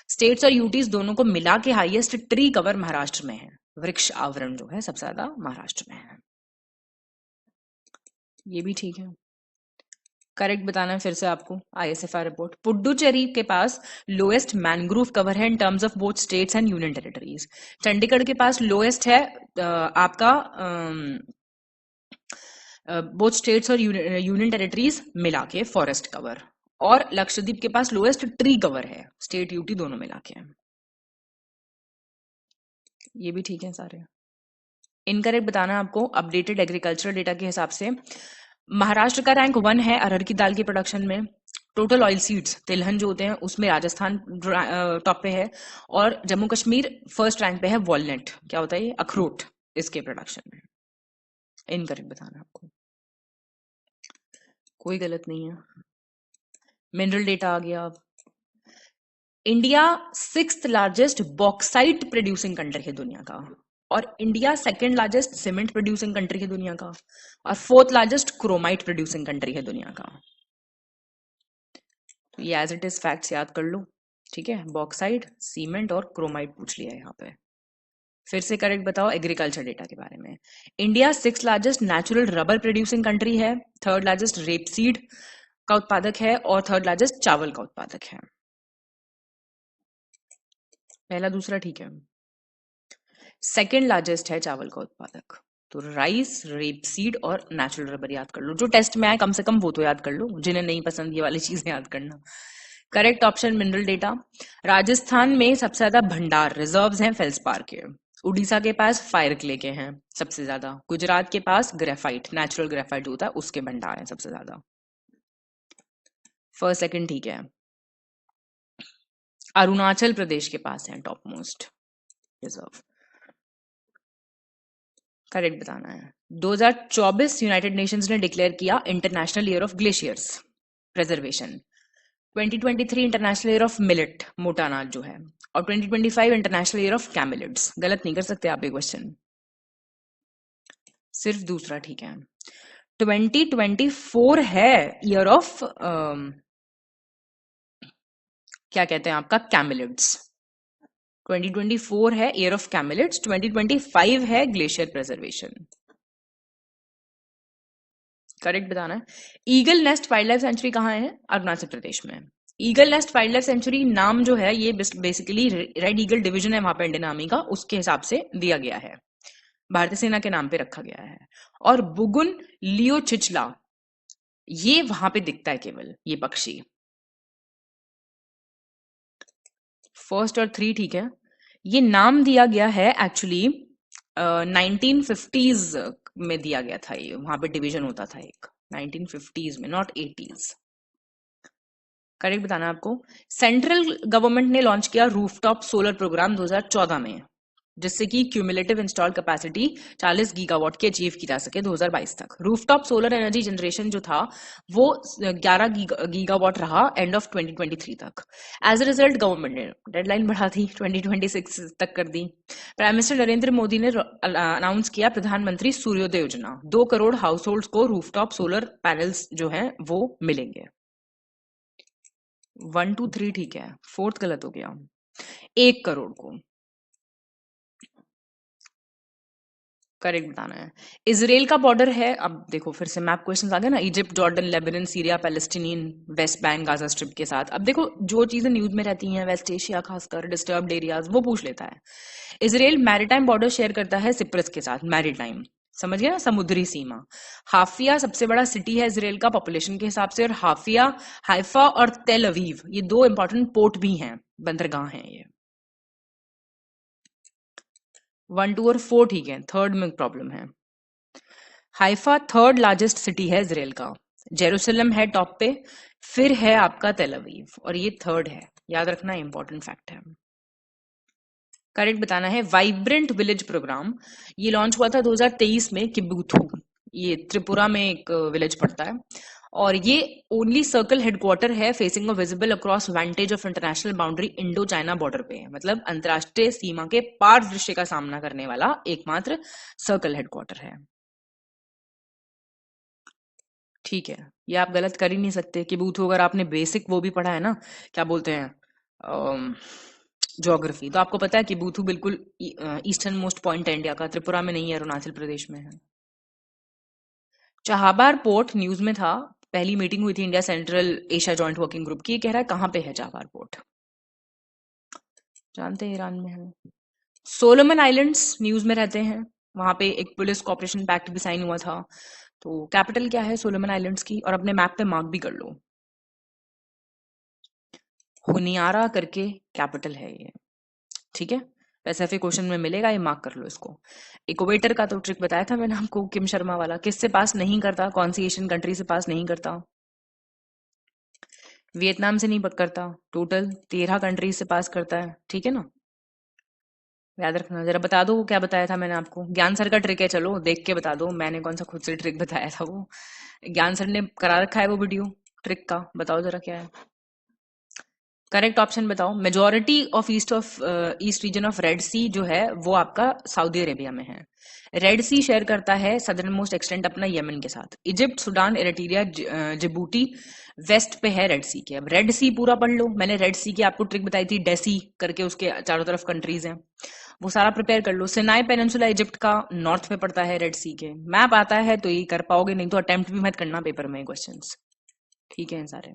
स्टेट्स और यूटीज दोनों को मिला के हाईएस्ट ट्री कवर महाराष्ट्र में है। वृक्ष आवरण जो है सबसे ज्यादा महाराष्ट्र में है। ये भी ठीक है। करेक्ट बताना है फिर से आपको। ISFR report. पुडुचेरी के पास लोएस्ट मैनग्रोव कवर है in terms of both states and union territories. Chandigarh के पास लोएस्ट है आपका बोथ स्टेट्स और यूनियन टेरिटरीज मिला के फॉरेस्ट कवर। और लक्षद्वीप के पास लोएस्ट ट्री कवर है, स्टेट यूटी दोनों मिला के। ये भी ठीक है सारे। इनकरेक्ट बताना आपको। अपडेटेड एग्रीकल्चर डेटा के हिसाब से महाराष्ट्र का रैंक 1 है अरहर की दाल के प्रोडक्शन में। टोटल ऑयल सीड्स तिलहन जो होते हैं उसमें राजस्थान टॉप पे है। और जम्मू कश्मीर फर्स्ट रैंक पे है वॉलनट, क्या होता है ये, अखरोट, इसके प्रोडक्शन में। इनकरेक्ट बताना आपको। कोई गलत नहीं है। मिनरल डेटा आ गया अब। India 6th largest bauxite producing country है दुनिया का, और India 2nd largest cement producing country है दुनिया का, और 4th largest chromite producing country है दुनिया का। तो ये एज इट इज फैक्ट्स याद कर लो। ठीक है, बॉक्साइट, सीमेंट और क्रोमाइट पूछ लिया यहाँ पे। फिर से करेक्ट बताओ एग्रीकल्चर डेटा के बारे में। India 6th largest natural rubber producing country है, 3rd लार्जेस्ट रेपसीड का उत्पादक है, और 3rd लार्जेस्ट चावल का उत्पादक है। पहला दूसरा ठीक है। 2nd लार्जेस्ट है चावल का उत्पादक। तो राइस, रेपसीड और नेचुरल रबर याद कर लो। जो टेस्ट में आए कम से कम वो तो याद कर लो, जिन्हें नहीं पसंद ये वाली चीजें याद करना। Correct option mineral data. Rajasthan में सबसे ज्यादा भंडार रिजर्व्स हैं फेल्सपार के। उड़ीसा के पास फायर क्ले के हैं सबसे ज्यादा। गुजरात के पास ग्रेफाइट, नेचुरल ग्रेफाइट जो होता है उसके भंडार हैं सबसे ज्यादा। फर्स्ट सेकंड ठीक है। अरुणाचल प्रदेश के पास है टॉप मोस्ट रिजर्व। करेक्ट बताना है। 2024 यूनाइटेड नेशंस ने डिक्लेयर किया international year of glaciers. Preservation. 2023 international year of millet, मोटा अनाज जो है, और 2025 इंटरनेशनल ईयर ऑफ कैमिलिड्स। गलत नहीं कर सकते आप ये क्वेश्चन, सिर्फ दूसरा ठीक है। 2024 है ईयर ऑफ क्या कहते हैं आपका, कैमिलिड्स। 2024 है ईयर ऑफ कैमिलिड्स, 2025 है ग्लेशियर प्रेजर्वेशन। करेक्ट बताना है। Eagle nest wild life sanctuary कहाँ है? अरुणाचल प्रदेश में। Eagle nest wild life sanctuary नाम जो है ये बेसिकली रेड ईगल डिवीजन है वहां पे इंडियन आर्मी का, उसके हिसाब से दिया गया है, भारतीय सेना के नाम पे रखा गया है। और बुगुन लियो चिचला ये वहां पे दिखता है केवल, ये पक्षी। फर्स्ट और 3 ठीक है। ये नाम दिया गया है एक्चुअली 1950s में दिया गया था, ये वहां पे डिवीजन होता था एक 1950s में, नॉट 80s। करेक्ट बताना आपको। सेंट्रल गवर्नमेंट ने लॉन्च किया रूफटॉप सोलर प्रोग्राम 2014 में, जिससे कि क्यूमुलेटिव इंस्टॉल कैपेसिटी 40 गीगावाट की अचीव की जा सके 2022 तक। रूफटॉप सोलर एनर्जी जनरेशन जो था वो 11 गीगावाट रहा एंड ऑफ 2023 तक। एज ए रिजल्ट गवर्नमेंट ने डेडलाइन बढ़ा दी, 2026 तक कर दी। प्राइम मिनिस्टर नरेंद्र मोदी ने अनाउंस किया प्रधानमंत्री सूर्योदय योजना, 2 करोड़ हाउस होल्ड को रूफटॉप सोलर पैनल्स जो है वो मिलेंगे। 1 2 3 ठीक है, 4th गलत हो गया। 1 करोड़ को करेक्ट बताना है। इजराइल का बॉर्डर है, अब देखो फिर से मैप क्वेश्चंस आ गए ना, Egypt, Jordan, Lebanon, Syria, Palestine, West Bank, Gaza strip के साथ। अब देखो जो चीजें न्यूज में रहती हैं, वेस्ट एशिया खासकर डिस्टर्ब्ड एरियाज, वो पूछ लेता है। इजराइल मैरीटाइम बॉर्डर शेयर करता है सिप्रस के साथ, मैरीटाइम समझ गया ना, समुद्री सीमा। हाफिया सबसे बड़ा सिटी है इजराइल का पॉपुलेशन के हिसाब से, और हाफिया, हाइफा और तेल अवीव ये 2 इंपॉर्टेंट पोर्ट भी हैं, बंदरगाह हैं ये। 1 2 और 4 ठीक है, 3rd में प्रॉब्लम है। हाइफा 3rd लार्जेस्ट सिटी है इजराइल का, जेरूसलम है टॉप पे, फिर है आपका तेल अवीव, और ये 3rd है, याद रखना इंपॉर्टेंट फैक्ट है। करेक्ट बताना है। वाइब्रेंट विलेज प्रोग्राम ये लॉन्च हुआ था 2023 में किबूथू, ये त्रिपुरा में एक विलेज पड़ता है, और ये ओनली सर्कल हेडक्वार्टर है facing a visible across vantage of international boundary Indo China border पे, मतलब अंतरराष्ट्रीय सीमा के पार दृश्य का सामना करने वाला एकमात्र सर्कल हेडक्वार्टर है। ठीक है, ये आप गलत कर ही नहीं सकते। किबूथू अगर आपने बेसिक वो भी पढ़ा है ना, क्या बोलते हैं, ज्योग्राफी, तो आपको पता है किबूथू बिल्कुल ईस्टर्न मोस्ट पॉइंट है इंडिया का, त्रिपुरा में नहीं है, अरुणाचल प्रदेश में है। चाहबार पोर्ट न्यूज में था, पहली मीटिंग हुई थी India central Asia joint working group की, कह रहा है कहां पे है चाहबार पोर्ट, जानते हैं ईरान में है। सोलोमन आइलैंड्स न्यूज में रहते हैं, वहां पे एक पुलिस कॉपरेशन पैक्ट भी साइन हुआ था। तो कैपिटल क्या है सोलोमन आइलैंड्स की, और अपने मैप पे मार्क भी कर लो, हुनियारा करके कैपिटल है ये, ठीक है। वैसे फिर क्वेश्चन में मिलेगा, ये मार्क कर लो इसको। इक्वेटर का तो ट्रिक बताया था मैंने आपको, किम शर्मा वाला, किससे पास नहीं करता, कौन सी एशियन कंट्री से पास नहीं करता, वियतनाम से नहीं करता, टोटल 13 कंट्री से पास करता है, ठीक है ना। याद रखना, जरा बता दो क्या बताया था मैंने आपको, ज्ञान सर का ट्रिक है, चलो देख के बता दो, मैंने कौन सा खुद से ट्रिक बताया था, वो ज्ञान सर ने करा रखा है वो वीडियो ट्रिक का, बताओ जरा क्या है। करेक्ट ऑप्शन बताओ। Majority of east region of Red Sea जो है वो आपका सऊदी अरेबिया में है। रेड सी शेयर करता है सदर्न मोस्ट एक्सटेंट अपना यमन के साथ। Egypt, Sudan, Eritrea, Djibouti west पे है रेड सी के। अब रेड सी पूरा पढ़ लो, मैंने रेड सी की आपको ट्रिक बताई थी, डेसी करके उसके चारों तरफ कंट्रीज हैं, वो सारा प्रिपेयर कर लो। सिनाई पेनिनसुला इजिप्ट का नॉर्थ में पड़ता है रेड सी के। मैप आता है तो ये कर पाओगे, नहीं तो अटेम्प्ट भी मत करना पेपर में क्वेश्चंस, ठीक है सारे।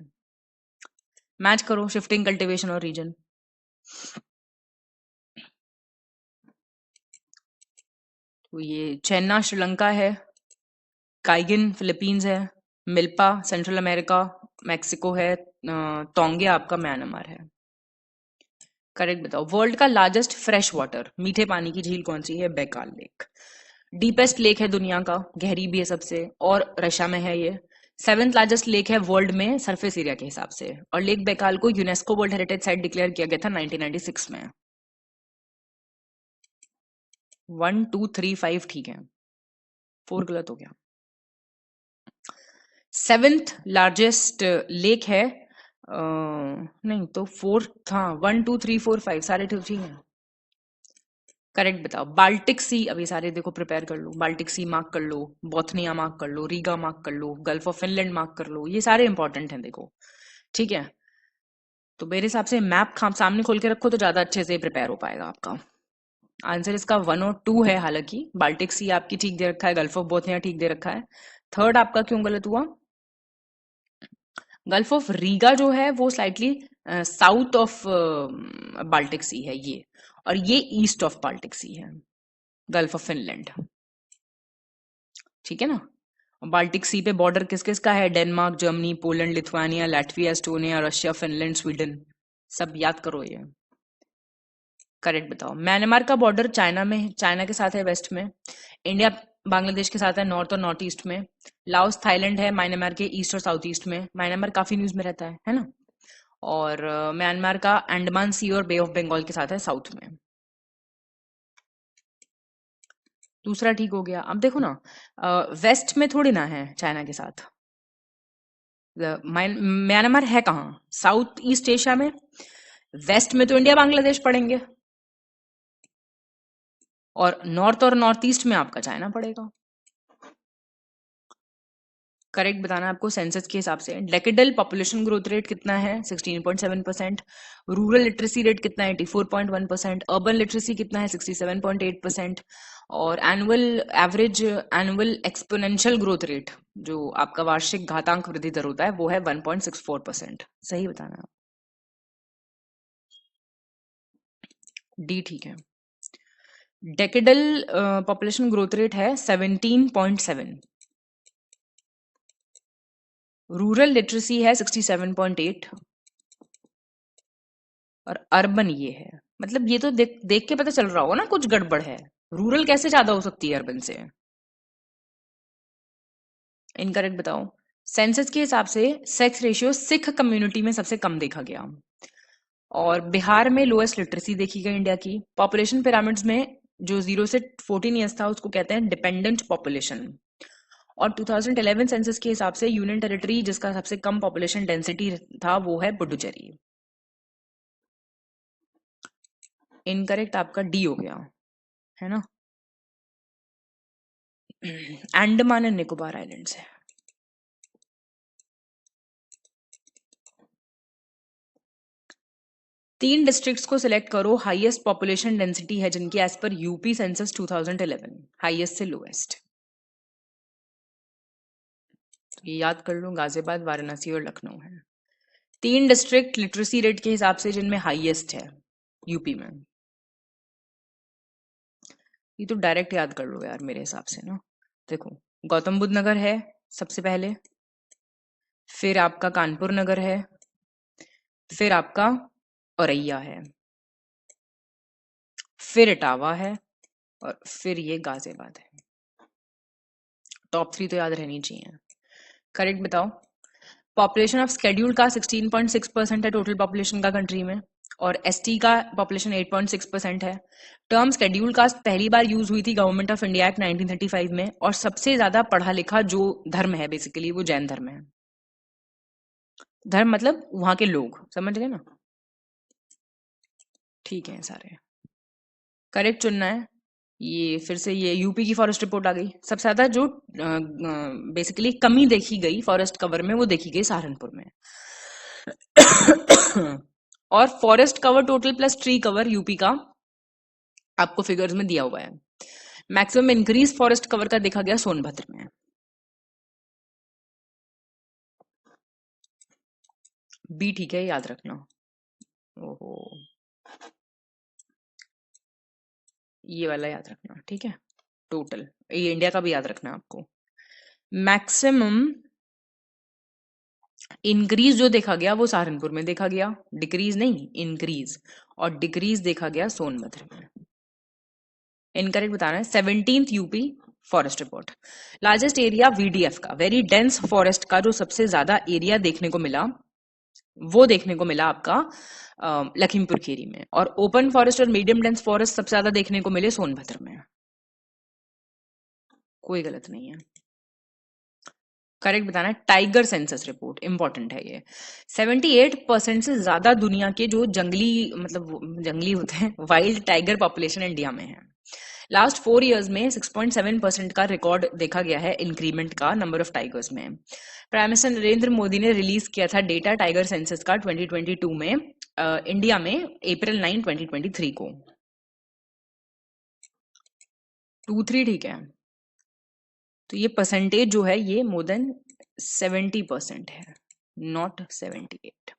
मैच करो शिफ्टिंग, कल्टीवेशन और रीजन। तो ये चेन्ना श्रीलंका है, काइगिन फिलीपींस है, मिल्पा सेंट्रल अमेरिका, मैक्सिको है, टोंगे आपका म्यांमार है। करेक्ट बताओ। वर्ल्ड का लार्जेस्ट फ्रेश वाटर मीठे पानी की झील कौन सी है? Baikal lake. डीपेस्ट लेक है दुनिया का, गहरी भी है सबसे, और रशिया में है ये। 7th लार्जेस्ट लेक है वर्ल्ड में सरफेस एरिया के हिसाब से, और लेक बैकाल को UNESCO world heritage site declare किया गया था 1996 में। 1 2 3 5 ठीक है, 4 गलत हो गया। 7th लार्जेस्ट लेक है, नहीं तो 4th, हाँ 1 2 3 4 5 सारे ठीक हैं। करेक्ट बताओ। बाल्टिक सी, अभी सारे देखो प्रिपेयर कर लो, बाल्टिक सी मार्क कर लो, बोथनिया मार्क कर लो, रीगा मार्क कर लो, गल्फ ऑफ फिनलैंड मार्क कर लो, ये सारे इंपॉर्टेंट हैं देखो, ठीक है। तो मेरे हिसाब से मैप सामने खोल के रखो तो ज्यादा अच्छे से प्रिपेयर हो पाएगा आपका। आंसर इसका 1 और 2 है, हालांकि बाल्टिक सी आपकी ठीक दे रखा है, गल्फ ऑफ बोथनिया ठीक दे रखा है। थर्ड आपका क्यों गलत हुआ? गल्फ ऑफ रीगा जो है वो स्लाइटली साउथ ऑफ बाल्टिक सी है ये, और ये ईस्ट ऑफ बाल्टिक सी है, गल्फ ऑफ फिनलैंड, ठीक है ना। बाल्टिक सी पे बॉर्डर किस किस का है? Denmark, Germany, Poland, Lithuania, Latvia, Estonia, Russia, Finland, Sweden. सब याद करो ये। करेक्ट बताओ। म्यांमार का बॉर्डर चाइना में, चाइना के साथ है वेस्ट में। इंडिया बांग्लादेश के साथ है नॉर्थ और नॉर्थ ईस्ट में। लाओस थाईलैंड है म्यांमार के ईस्ट और साउथ ईस्ट में। म्यांमार काफी न्यूज में रहता है ना। और म्यांमार का अंडमान सी और बे ऑफ बंगाल के साथ है साउथ में। दूसरा ठीक हो गया। अब देखो ना, वेस्ट में थोड़ी ना है चाइना के साथ। म्यांमार है कहाँ? साउथ ईस्ट एशिया में। वेस्ट में तो इंडिया बांग्लादेश पड़ेंगे, और नॉर्थ और नॉर्थ ईस्ट में आपका चाइना पड़ेगा। करेक्ट बताना आपको सेंसस के हिसाब से। डेकेडल पॉपुलेशन ग्रोथ रेट कितना है? 16.7%। रूरल लिटरेसी रेट कितना है? 84.1%। अर्बन लिटरेसी कितना है? 67.8%। और annual average annual exponential growth rate, जो आपका वार्षिक घातांक वृद्धि दर होता है, वो है 1.64%। सही बताना। डी ठीक है। डेकेडल पॉपुलेशन ग्रोथ रेट है 17.7। रूरल लिटरेसी है 67.8, और अर्बन ये है। मतलब ये तो देख देख के पता चल रहा होगा ना कुछ गड़बड़ है। रूरल कैसे ज्यादा हो सकती है अर्बन से? इनकरेक्ट बताओ। सेंसस के हिसाब से सेक्स रेशियो सिख कम्युनिटी में सबसे कम देखा गया, और बिहार में लोएस्ट लिटरेसी देखी गई इंडिया की। पॉपुलेशन पिरामिड्स में जो 0 से 14 ईयर्स था उसको कहते हैं डिपेंडेंट पॉपुलेशन। और 2011 सेंसस के हिसाब से यूनियन टेरिटरी जिसका सबसे कम पॉपुलेशन डेंसिटी था वो है पुडुचेरी। इनकरेक्ट आपका डी हो गया, है ना। अंडमान एंड निकोबार आइलैंड्स है। तीन डिस्ट्रिक्ट्स को सिलेक्ट करो, हाईएस्ट पॉपुलेशन डेंसिटी है जिनकी एज पर यूपी सेंसस 2011, हाईएस्ट से लोएस्ट। ये याद कर लो, गाजियाबाद, वाराणसी और लखनऊ है। तीन डिस्ट्रिक्ट लिटरेसी रेट के हिसाब से जिनमें हाईएस्ट है यूपी में। ये तो डायरेक्ट याद कर लो यार मेरे हिसाब से ना। देखो, गौतम बुद्ध नगर है सबसे पहले, फिर आपका कानपुर नगर है, फिर आपका औरैया है, फिर इटावा है, और फिर ये गाजियाबाद है। टॉप 3 तो याद रहनी चाहिए। करेक्ट बताओ। पॉपुलेशन ऑफ शेड्यूल का 16.6% है टोटल पॉपुलेशन का कंट्री में, और एसटी का पॉपुलेशन 8.6% है। टर्म शेड्यूल कास्ट पहली बार यूज हुई थी गवर्नमेंट ऑफ इंडिया एक्ट 1935 में, और सबसे ज्यादा पढ़ा लिखा जो धर्म है बेसिकली वो जैन धर्म है। धर्म मतलब वहां के लोग, समझ गए ना। ठीक है सारे करेक्ट चुनना है। ये फिर से ये यूपी की फॉरेस्ट रिपोर्ट आ गई। सबसे ज्यादा जो बेसिकली कमी देखी गई फॉरेस्ट कवर में वो देखी गई सहारनपुर में। और forest cover total plus tree cover UP का आपको फिगर्स में दिया हुआ है। मैक्सिमम इंक्रीज फॉरेस्ट कवर का देखा गया सोनभद्र में। बी ठीक है, याद रखना। ओहो, ये वाला याद रखना, ठीक है। टोटल ये इंडिया का भी याद रखना आपको। मैक्सिमम इंक्रीज जो देखा गया वो सहारनपुर में देखा गया, डिक्रीज नहीं इंक्रीज, और डिक्रीज देखा गया सोनभद्र में। इनकरेक्ट बताना है। 17th UP forest report. Largest area VDF का, वेरी डेंस फॉरेस्ट का जो सबसे ज्यादा एरिया देखने को मिला वो देखने को मिला आपका लखीमपुर खीरी में, और ओपन फॉरेस्ट और मीडियम डेंस फॉरेस्ट सबसे ज्यादा देखने को मिले सोनभद्र में। कोई गलत नहीं है। करेक्ट बताना है। टाइगर सेंसस रिपोर्ट इंपॉर्टेंट है ये। 78% से ज्यादा दुनिया के जो जंगली मतलब जंगली होते हैं वाइल्ड टाइगर पॉपुलेशन इंडिया में है। लास्ट 4 इयर्स में 6.7% का रिकॉर्ड देखा गया है इंक्रीमेंट का नंबर ऑफ टाइगर्स में। प्राइम मिनिस्टर नरेंद्र मोदी ने रिलीज किया था डेटा टाइगर सेंसस का 2022 में इंडिया में अप्रैल 9 2023 को। 23 ठीक है। तो ये परसेंटेज जो है ये मोर देन 70% है, नॉट 78।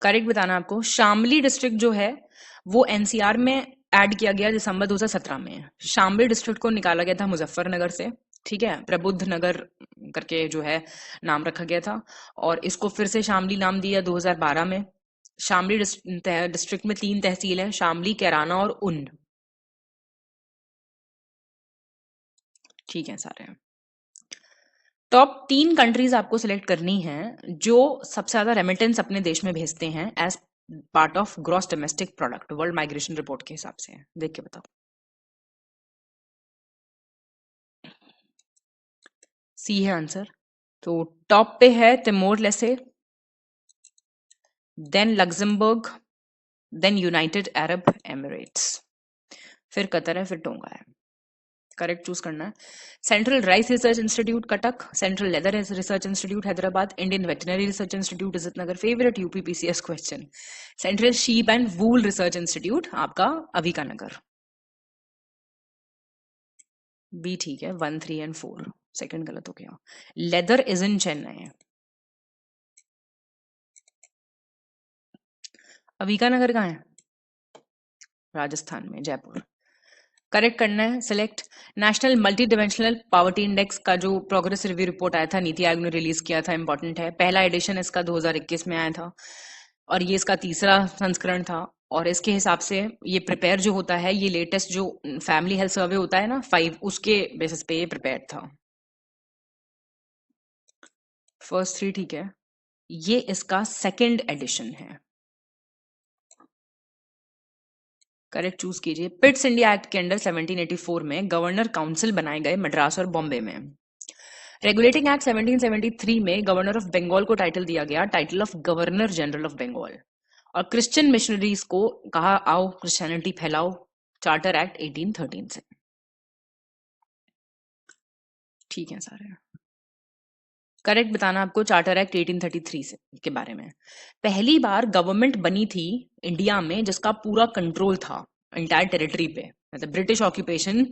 करेक्ट बताना आपको। शामली डिस्ट्रिक्ट जो है वो एनसीआर में ऐड किया गया दिसंबर 2017 में। शामली डिस्ट्रिक्ट को निकाला गया था मुजफ्फरनगर से, ठीक है, प्रबुद्ध नगर करके जो है नाम रखा गया था, और इसको फिर से शामली नाम दिया 2012 में। शामली डिस्ट्रिक्ट में 3 तहसील है, शामली, कैराना और उन, ठीक है सारे। टॉप 3 कंट्रीज आपको सिलेक्ट करनी है जो सबसे ज्यादा रेमिटेंस अपने देश में भेजते हैं as part of gross domestic product, world migration report के हिसाब से। देख के बताओ। सी है आंसर। तो टॉप पे है Timor Leste, then Luxembourg, then United Arab Emirates, फिर कतर है, फिर टोंगा है। करेक्ट चूज करना है। Central rice research institute Cuttack, central leather research institute Hyderabad, Indian veterinary research institute Izzat Nagar, favourite UPPCS question. Central sheep and wool research institute आपका अविका नगर। B ठीक है। 1, 3 and 4 second गलत हो गया। Leather is in Chennai. Avika Nagar कहाँ है? राजस्थान में, जयपुर। करेक्ट करना है। Select. National multi dimensional poverty index का जो प्रोग्रेस रिव्यू रिपोर्ट आया था, नीति आयोग ने रिलीज किया था, इंपॉर्टेंट है। पहला एडिशन इसका 2021 में आया था और ये इसका तीसरा संस्करण था। और इसके हिसाब से ये प्रिपेयर जो होता है, ये लेटेस्ट जो फैमिली हेल्थ सर्वे होता है ना 5, उसके बेसिस पे ये प्रिपेयर था। फर्स्ट 3 ठीक है। ये इसका सेकंड एडिशन है। करेक्ट चूज कीजिए। पिट्स इंडिया एक्ट के अंडर 1784 में गवर्नर काउंसिल बनाए गए मद्रास और बॉम्बे में। रेगुलेटिंग एक्ट 1773 में गवर्नर ऑफ बंगाल को टाइटल दिया गया, title of governor general of Bengal. और क्रिश्चियन मिशनरीज को कहा आओ क्रिश्चियनिटी फैलाओ, चार्टर एक्ट 1813 से। ठीक है सारे। करेक्ट बताना आपको। चार्टर एक्ट 1833 से के बारे में। पहली बार गवर्नमेंट बनी थी इंडिया में जिसका पूरा कंट्रोल था इंटायर टेरिटरी पे, मतलब ब्रिटिश ऑक्यूपेशन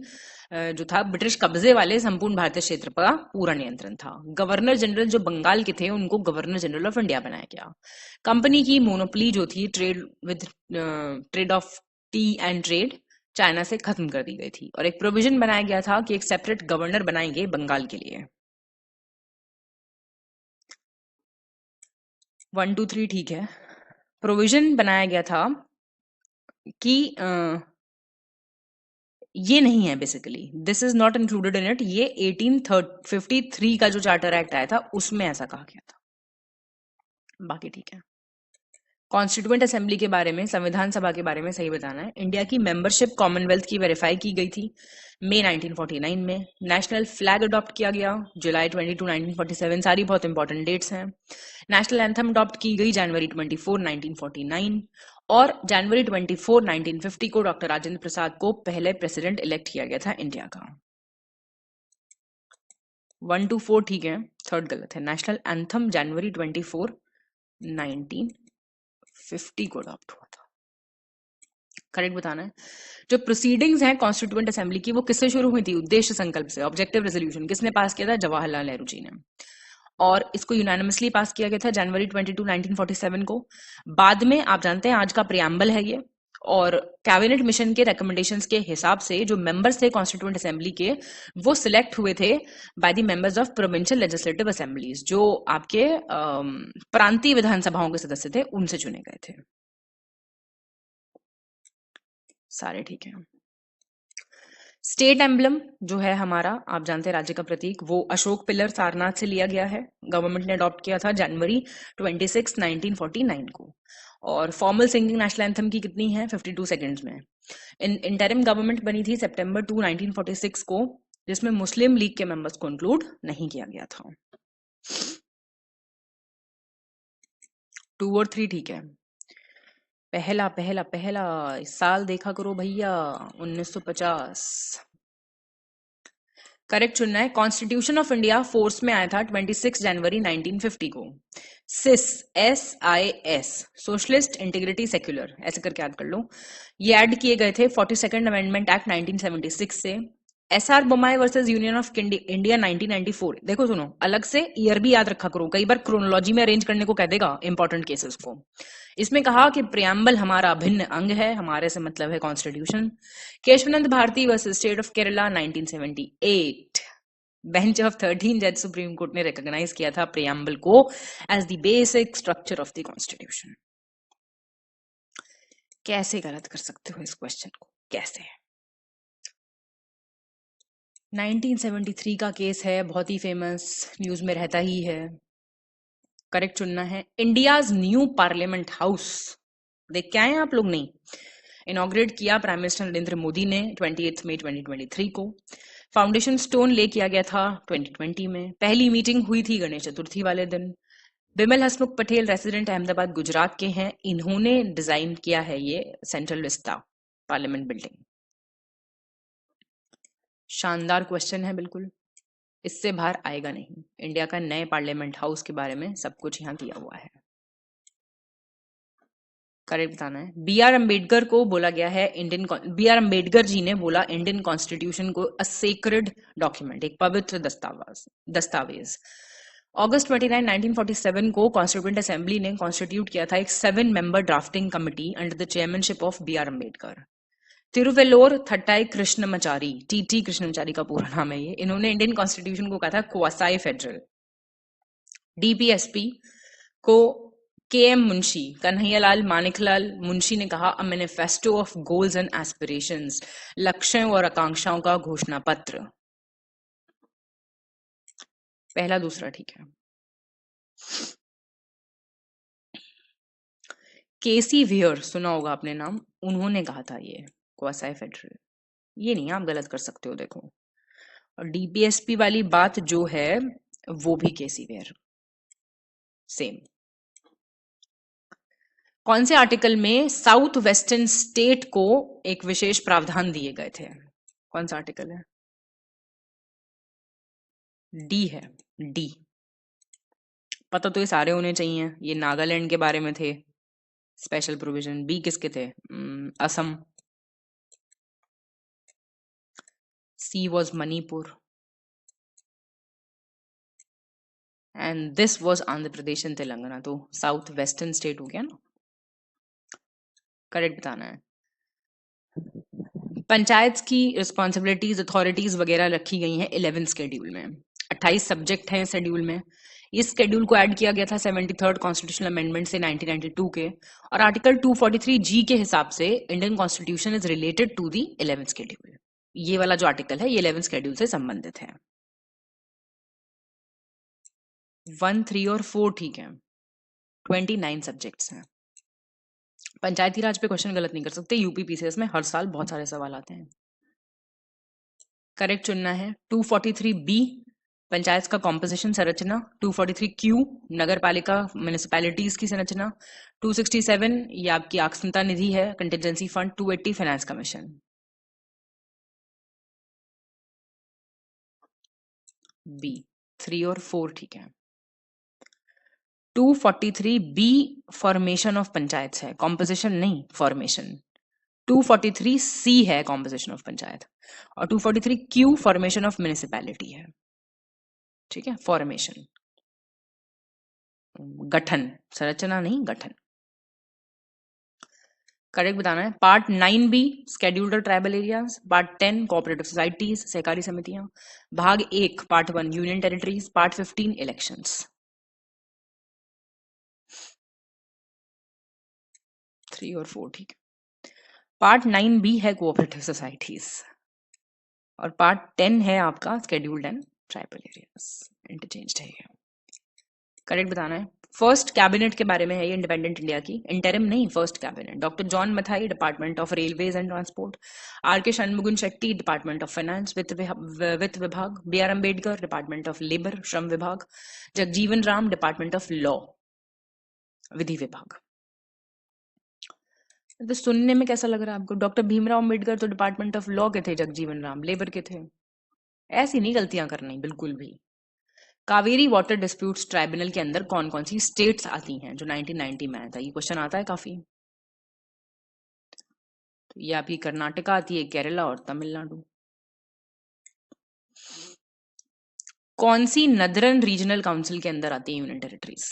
जो था, ब्रिटिश कब्जे वाले संपूर्ण भारतीय क्षेत्र पर पूरा नियंत्रण था। गवर्नर जनरल जो बंगाल के थे उनको गवर्नर जनरल ऑफ इंडिया बनाया गया। कंपनी की मोनोपोली जो थी trade off T and trade China से खत्म कर दी गई थी। और एक प्रोविजन बनाया गया था कि एक सेपरेट गवर्नर बनाएंगे बंगाल के लिए। 1, 2, 3 ठीक है। प्रोविजन बनाया गया था कि ये नहीं है, basically this is not included in it. ये 1853 का जो चार्टर एक्ट आया था उसमें ऐसा कहा गया था। बाकी ठीक है। कॉन्स्टिट्यूएंट असेंबली के बारे में, संविधान सभा के बारे में सही बताना है। इंडिया की मेंबरशिप कॉमनवेल्थ की वेरीफाई की गई थी मई 1949 में। नेशनल फ्लैग अडॉप्ट किया गया जुलाई 22 1947। सारी बहुत इंपॉर्टेंट डेट्स हैं। नेशनल एंथम अडॉप्ट की गई जनवरी 24 1949। और जनवरी 24 1950 को डॉक्टर राजेंद्र प्रसाद को पहले प्रेसिडेंट इलेक्ट किया गया था इंडिया का। 1, 2, 4 ठीक है। थर्ड गलत है। नेशनल एंथम जनवरी 24 1950 को अडॉप्ट हुआ था। करेक्ट बताना है। जो प्रोसीडिंग्स हैं कॉन्स्टिट्यूएंट असेंबली की वो किससे शुरू हुई थी? उद्देश्य संकल्प से, ऑब्जेक्टिव रेजोल्यूशन। किसने पास किया था? जवाहरलाल नेहरू जी ने। और इसको यूनानिमसली पास किया गया था जनवरी 22 1947 को। बाद में आप जानते हैं आज का प्रियम्बल है ये। और कैबिनेट मिशन के रिकमेंडेशंस के हिसाब से जो मेंबर्स थे कॉन्स्टिट्यूएंट असेंबली के, वो सिलेक्ट हुए थे by the members of provincial legislative assemblies, जो आपके प्रांतीय विधानसभाओं के सदस्य थे, उनसे चुने गए थे। सारे ठीक है। स्टेट एम्बलम जो है हमारा, आप जानते हैं राज्य का प्रतीक, वो अशोक पिलर सारनाथ से लिया गया है। गवर्नमेंट ने अडॉप्ट किया था जनवरी 26 1949 को। और फॉर्मल सिंगिंग नेशनल एंथम की कितनी है? 52 सेकंड्स में। इंटरिम गवर्नमेंट बनी थी सितंबर 2 1946 को जिसमें मुस्लिम लीग के मेंबर्स को इंक्लूड नहीं किया गया था। 2 और 3 ठीक है। पहला पहला पहला साल देखा करो भैया 1950। करेक्ट चुनना है। कॉन्स्टिट्यूशन ऑफ इंडिया फोर्स में आया था 26 जनवरी 1950 को। SIS सोशलिस्ट इंटीग्रिटी सेक्युलर ऐसे करके याद कर लो। ये ऐड किए गए थे 42nd अमेंडमेंट एक्ट 1976 से। SR Bommai versus union of India 1994। देखो सुनो, अलग से ईयर भी याद रखा करो, कई बार क्रोनोलॉजी में अरेंज करने को कह देगा इंपॉर्टेंट केसेस को। इसमें कहा कि प्रियम्बल हमारा अभिन्न अंग है, हमारे से मतलब है constitution. Kesavananda Bharati versus state of Kerala 1978। Bench of 13 जज सुप्रीम कोर्ट ने रिकॉग्नाइज किया था प्रियम्बल को as the basic structure of the constitution. कैसे गलत कर सकते हो इस क्वेश्चन को, कैसे? 1973 का केस है, बहुत ही फेमस, न्यूज में रहता ही है। करेक्ट चुनना है। इंडियाज न्यू पार्लियामेंट हाउस देख के आए आप लोग? नहीं, इनॉग्रेट किया प्राइम मिनिस्टर नरेंद्र मोदी ने 28 मई 2023 को। फाउंडेशन स्टोन ले किया गया था 2020 में। पहली मीटिंग हुई थी गणेश चतुर्थी वाले दिन। बिमल हसमुख पटेल रेसिडेंट अहमदाबाद गुजरात के हैं, इन्होंने डिजाइन किया है ये सेंट्रल विस्टा पार्लियामेंट बिल्डिंग। शानदार क्वेश्चन है, बिल्कुल इससे बाहर आएगा नहीं। इंडिया का नए पार्लियामेंट हाउस के बारे में सब कुछ यहाँ किया हुआ है। करेक्ट बताना है। B.R. अम्बेडकर को बोला गया है B.R. अम्बेडकर जी ने बोला इंडियन कॉन्स्टिट्यूशन को अ सेक्रेड डॉक्यूमेंट, एक पवित्र दस्तावेज। अगस्त 29, 1947 को कॉन्स्टिट्यूएंट असेंबली ने कॉन्स्टिट्यूट किया था एक 7 member drafting committee under the chairmanship of B.R. Ambedkar. Tiruvellore Thattai Krishnamachari, TT Krishnamachari का पूरा नाम है ये, इन्होंने इंडियन कॉन्स्टिट्यूशन को कहा था क्वासाई फेडरल। DPSP को KM मुंशी, कन्हैयालाल मानिकलाल मुंशी ने कहा a manifesto of goals and aspirations, लक्ष्यों और आकांक्षाओं का घोषणा पत्र। पहला दूसरा ठीक है। KC वेयर सुना होगा आपने नाम, उन्होंने कहा था ये क्वासाई फेडरल। ये नहीं, आप गलत कर सकते हो देखो। और DPSP वाली बात जो है वो भी KC वेयर सेम। कौन से आर्टिकल में साउथ वेस्टर्न स्टेट को एक विशेष प्रावधान दिए गए थे? कौन सा आर्टिकल है? D है, D। पता तो ये सारे होने चाहिए। ये नागालैंड के बारे में थे स्पेशल प्रोविजन। B किसके थे? Assam. C was Manipur and this was Andhra Pradesh and Telangana. तो साउथ वेस्टर्न स्टेट हो गया ना। करेक्ट बताना है। पंचायत की रिस्पॉन्सिबिलिटीज, अथॉरिटीज वगैरह रखी गई हैं 11 शेड्यूल में। 28 सब्जेक्ट हैं शेड्यूल में। इस शेड्यूल को ऐड किया गया था 73rd कॉन्स्टिट्यूशनल अमेंडमेंट से 1992 के। और आर्टिकल 243G के हिसाब से Indian constitution is related to the 11th schedule. ये वाला जो आर्टिकल है ये 11th शेड्यूल से संबंधित है। 1, 3 और 4 ठीक है। 29 सब्जेक्ट्स हैं। पंचायती राज पे क्वेश्चन गलत नहीं कर सकते। UPPCS में हर साल बहुत सारे सवाल आते हैं। करेक्ट चुनना है। 243B पंचायत का कॉम्पोजिशन संरचना। 243Q नगर पालिका म्युनिसिपैलिटीज की संरचना। 267 ये आपकी आकस्मिकता निधि है, contingency fund. 280 finance commission. B 3 और 4 ठीक है। 243B फॉर्मेशन ऑफ पंचायत है, कॉम्पोजिशन नहीं, फॉर्मेशन। 243C है कॉम्पोजिशन ऑफ पंचायत। और 243Q फॉर्मेशन ऑफ म्युनिसिपैलिटी है। ठीक है, फॉर्मेशन, गठन, संरचना नहीं, गठन। करेक्ट बताना है। Part 9B scheduled tribal areas. Part 10 cooperative societies, सहकारी समितियां। भाग 1 part 1 union territories. Part 15 elections. 3 और 4 ठीक है। पार्ट 9B है कोऑपरेटिव सोसाइटीज और पार्ट 10 है आपका scheduled and tribal areas. Interchange है। करेक्ट बताना है। फर्स्ट कैबिनेट के बारे में है ये इंडिपेंडेंट इंडिया की, इंटरिम नहीं, first cabinet. Doctor John Mathai, department of railways and transport. R K Shanmukham Chetty, department of finance वित्त विभाग। B R Ambedkar, department of labour श्रम विभाग। Jagjivan Ram, department of law विधि विभाग। तो सुनने में कैसा लग रहा है आपको? डॉक्टर भीमराव अम्बेडकर तो डिपार्टमेंट ऑफ लॉ के थे, जगजीवन राम लेबर के थे। ऐसी नहीं गलतियां करनी बिल्कुल भी। कावेरी वाटर डिस्प्यूट्स ट्राइब्यूनल के अंदर कौन कौन सी स्टेट्स आती हैं, जो 1990 में आया था? ये क्वेश्चन आता है काफी। तो ये आपकी कर्नाटका आती है, केरला और तमिलनाडु। कौन सी नदरन रीजनल काउंसिल के अंदर आती है यूनियन टेरिटरीज?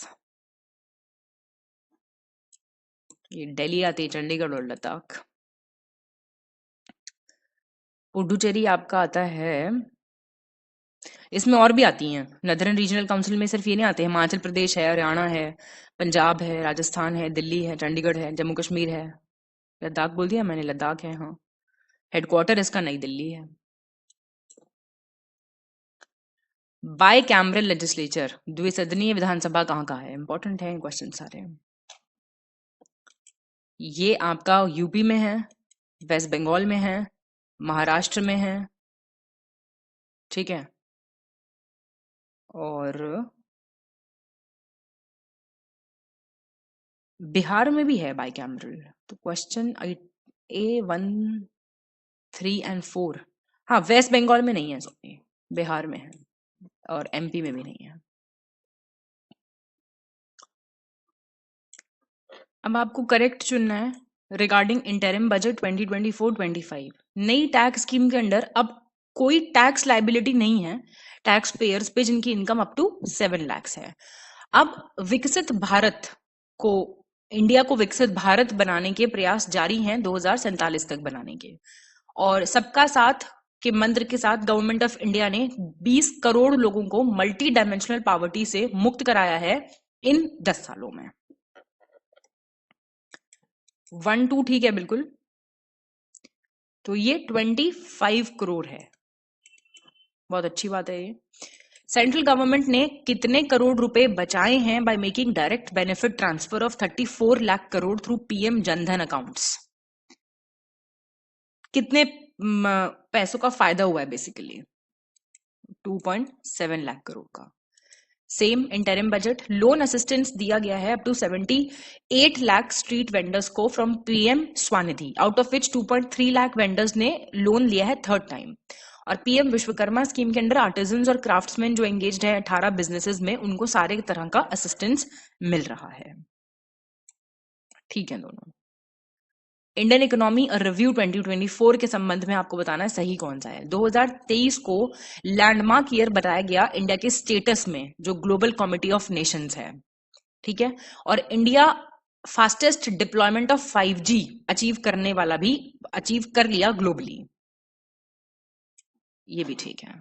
ये दिल्ली आती है, चंडीगढ़ और लद्दाख। पुडुचेरी आपका आता है, इसमें और भी आती हैं नदरन रीजनल काउंसिल में, सिर्फ ये नहीं आते। हिमाचल प्रदेश है, हरियाणा है, पंजाब है, राजस्थान है, दिल्ली है, चंडीगढ़ है, जम्मू कश्मीर है। लद्दाख बोल दिया मैंने, लद्दाख है हाँ। हेडक्वार्टर इसका नई दिल्ली है। बाय कैमरल लेजिस्लेचर, द्विसदनीय विधानसभा कहाँ का है? इंपॉर्टेंट है क्वेश्चन सारे। ये आपका यूपी में है, वेस्ट बंगाल में है, महाराष्ट्र में है, ठीक है, और बिहार में भी है बाई कैमरल। तो क्वेश्चन A1, 3 and 4, हाँ वेस्ट बंगाल में नहीं है, सॉरी बिहार में है, और MP में भी नहीं है। अब आपको करेक्ट चुनना है रिगार्डिंग इंटरिम बजट 2024-25। नई टैक्स स्कीम के अंदर अब कोई टैक्स लाइबिलिटी नहीं है टैक्स पेयर्स पे जिनकी इनकम अप टू 7 लाख है। अब विकसित भारत को, इंडिया को विकसित भारत बनाने के प्रयास जारी हैं 2047 तक बनाने के, और सबका साथ के मंत्र के साथ गवर्नमेंट ऑफ इंडिया ने 20 करोड़ लोगों को मल्टी डायमेंशनल पॉवर्टी से मुक्त कराया है इन 10 सालों में। 1 2 ठीक है बिल्कुल। तो ये 25 करोड़ है, बहुत अच्छी बात है ये। सेंट्रल गवर्नमेंट ने कितने करोड़ रुपए बचाए हैं by making direct benefit transfer of 34 lakh crore through PM Jan Dhan accounts? कितने पैसों का फायदा हुआ है? बेसिकली 2.7 लाख करोड़ का। Same interim budget, loan assistance दिया गया है up to 78 lakh street vendors को from PM Svanidhi, out of which 2.3 lakh vendors ने लोन लिया है थर्ड टाइम। और PM विश्वकर्मा स्कीम के अंदर आर्टिजन्स और क्राफ्ट्समैन जो एंगेज्ड है 18 बिजनेसेस में, उनको सारे तरह का असिस्टेंस मिल रहा है। ठीक है दोनों। इंडियन इकोनॉमी और रिव्यू 2024 के संबंध में आपको बताना है सही कौन सा है। 2023 को लैंडमार्क ईयर बताया गया इंडिया के स्टेटस में, जो ग्लोबल कमिटी ऑफ नेशंस है, ठीक है। और India fastest deployment of 5G achieve करने वाला भी अचीव कर लिया ग्लोबली, ये भी ठीक है।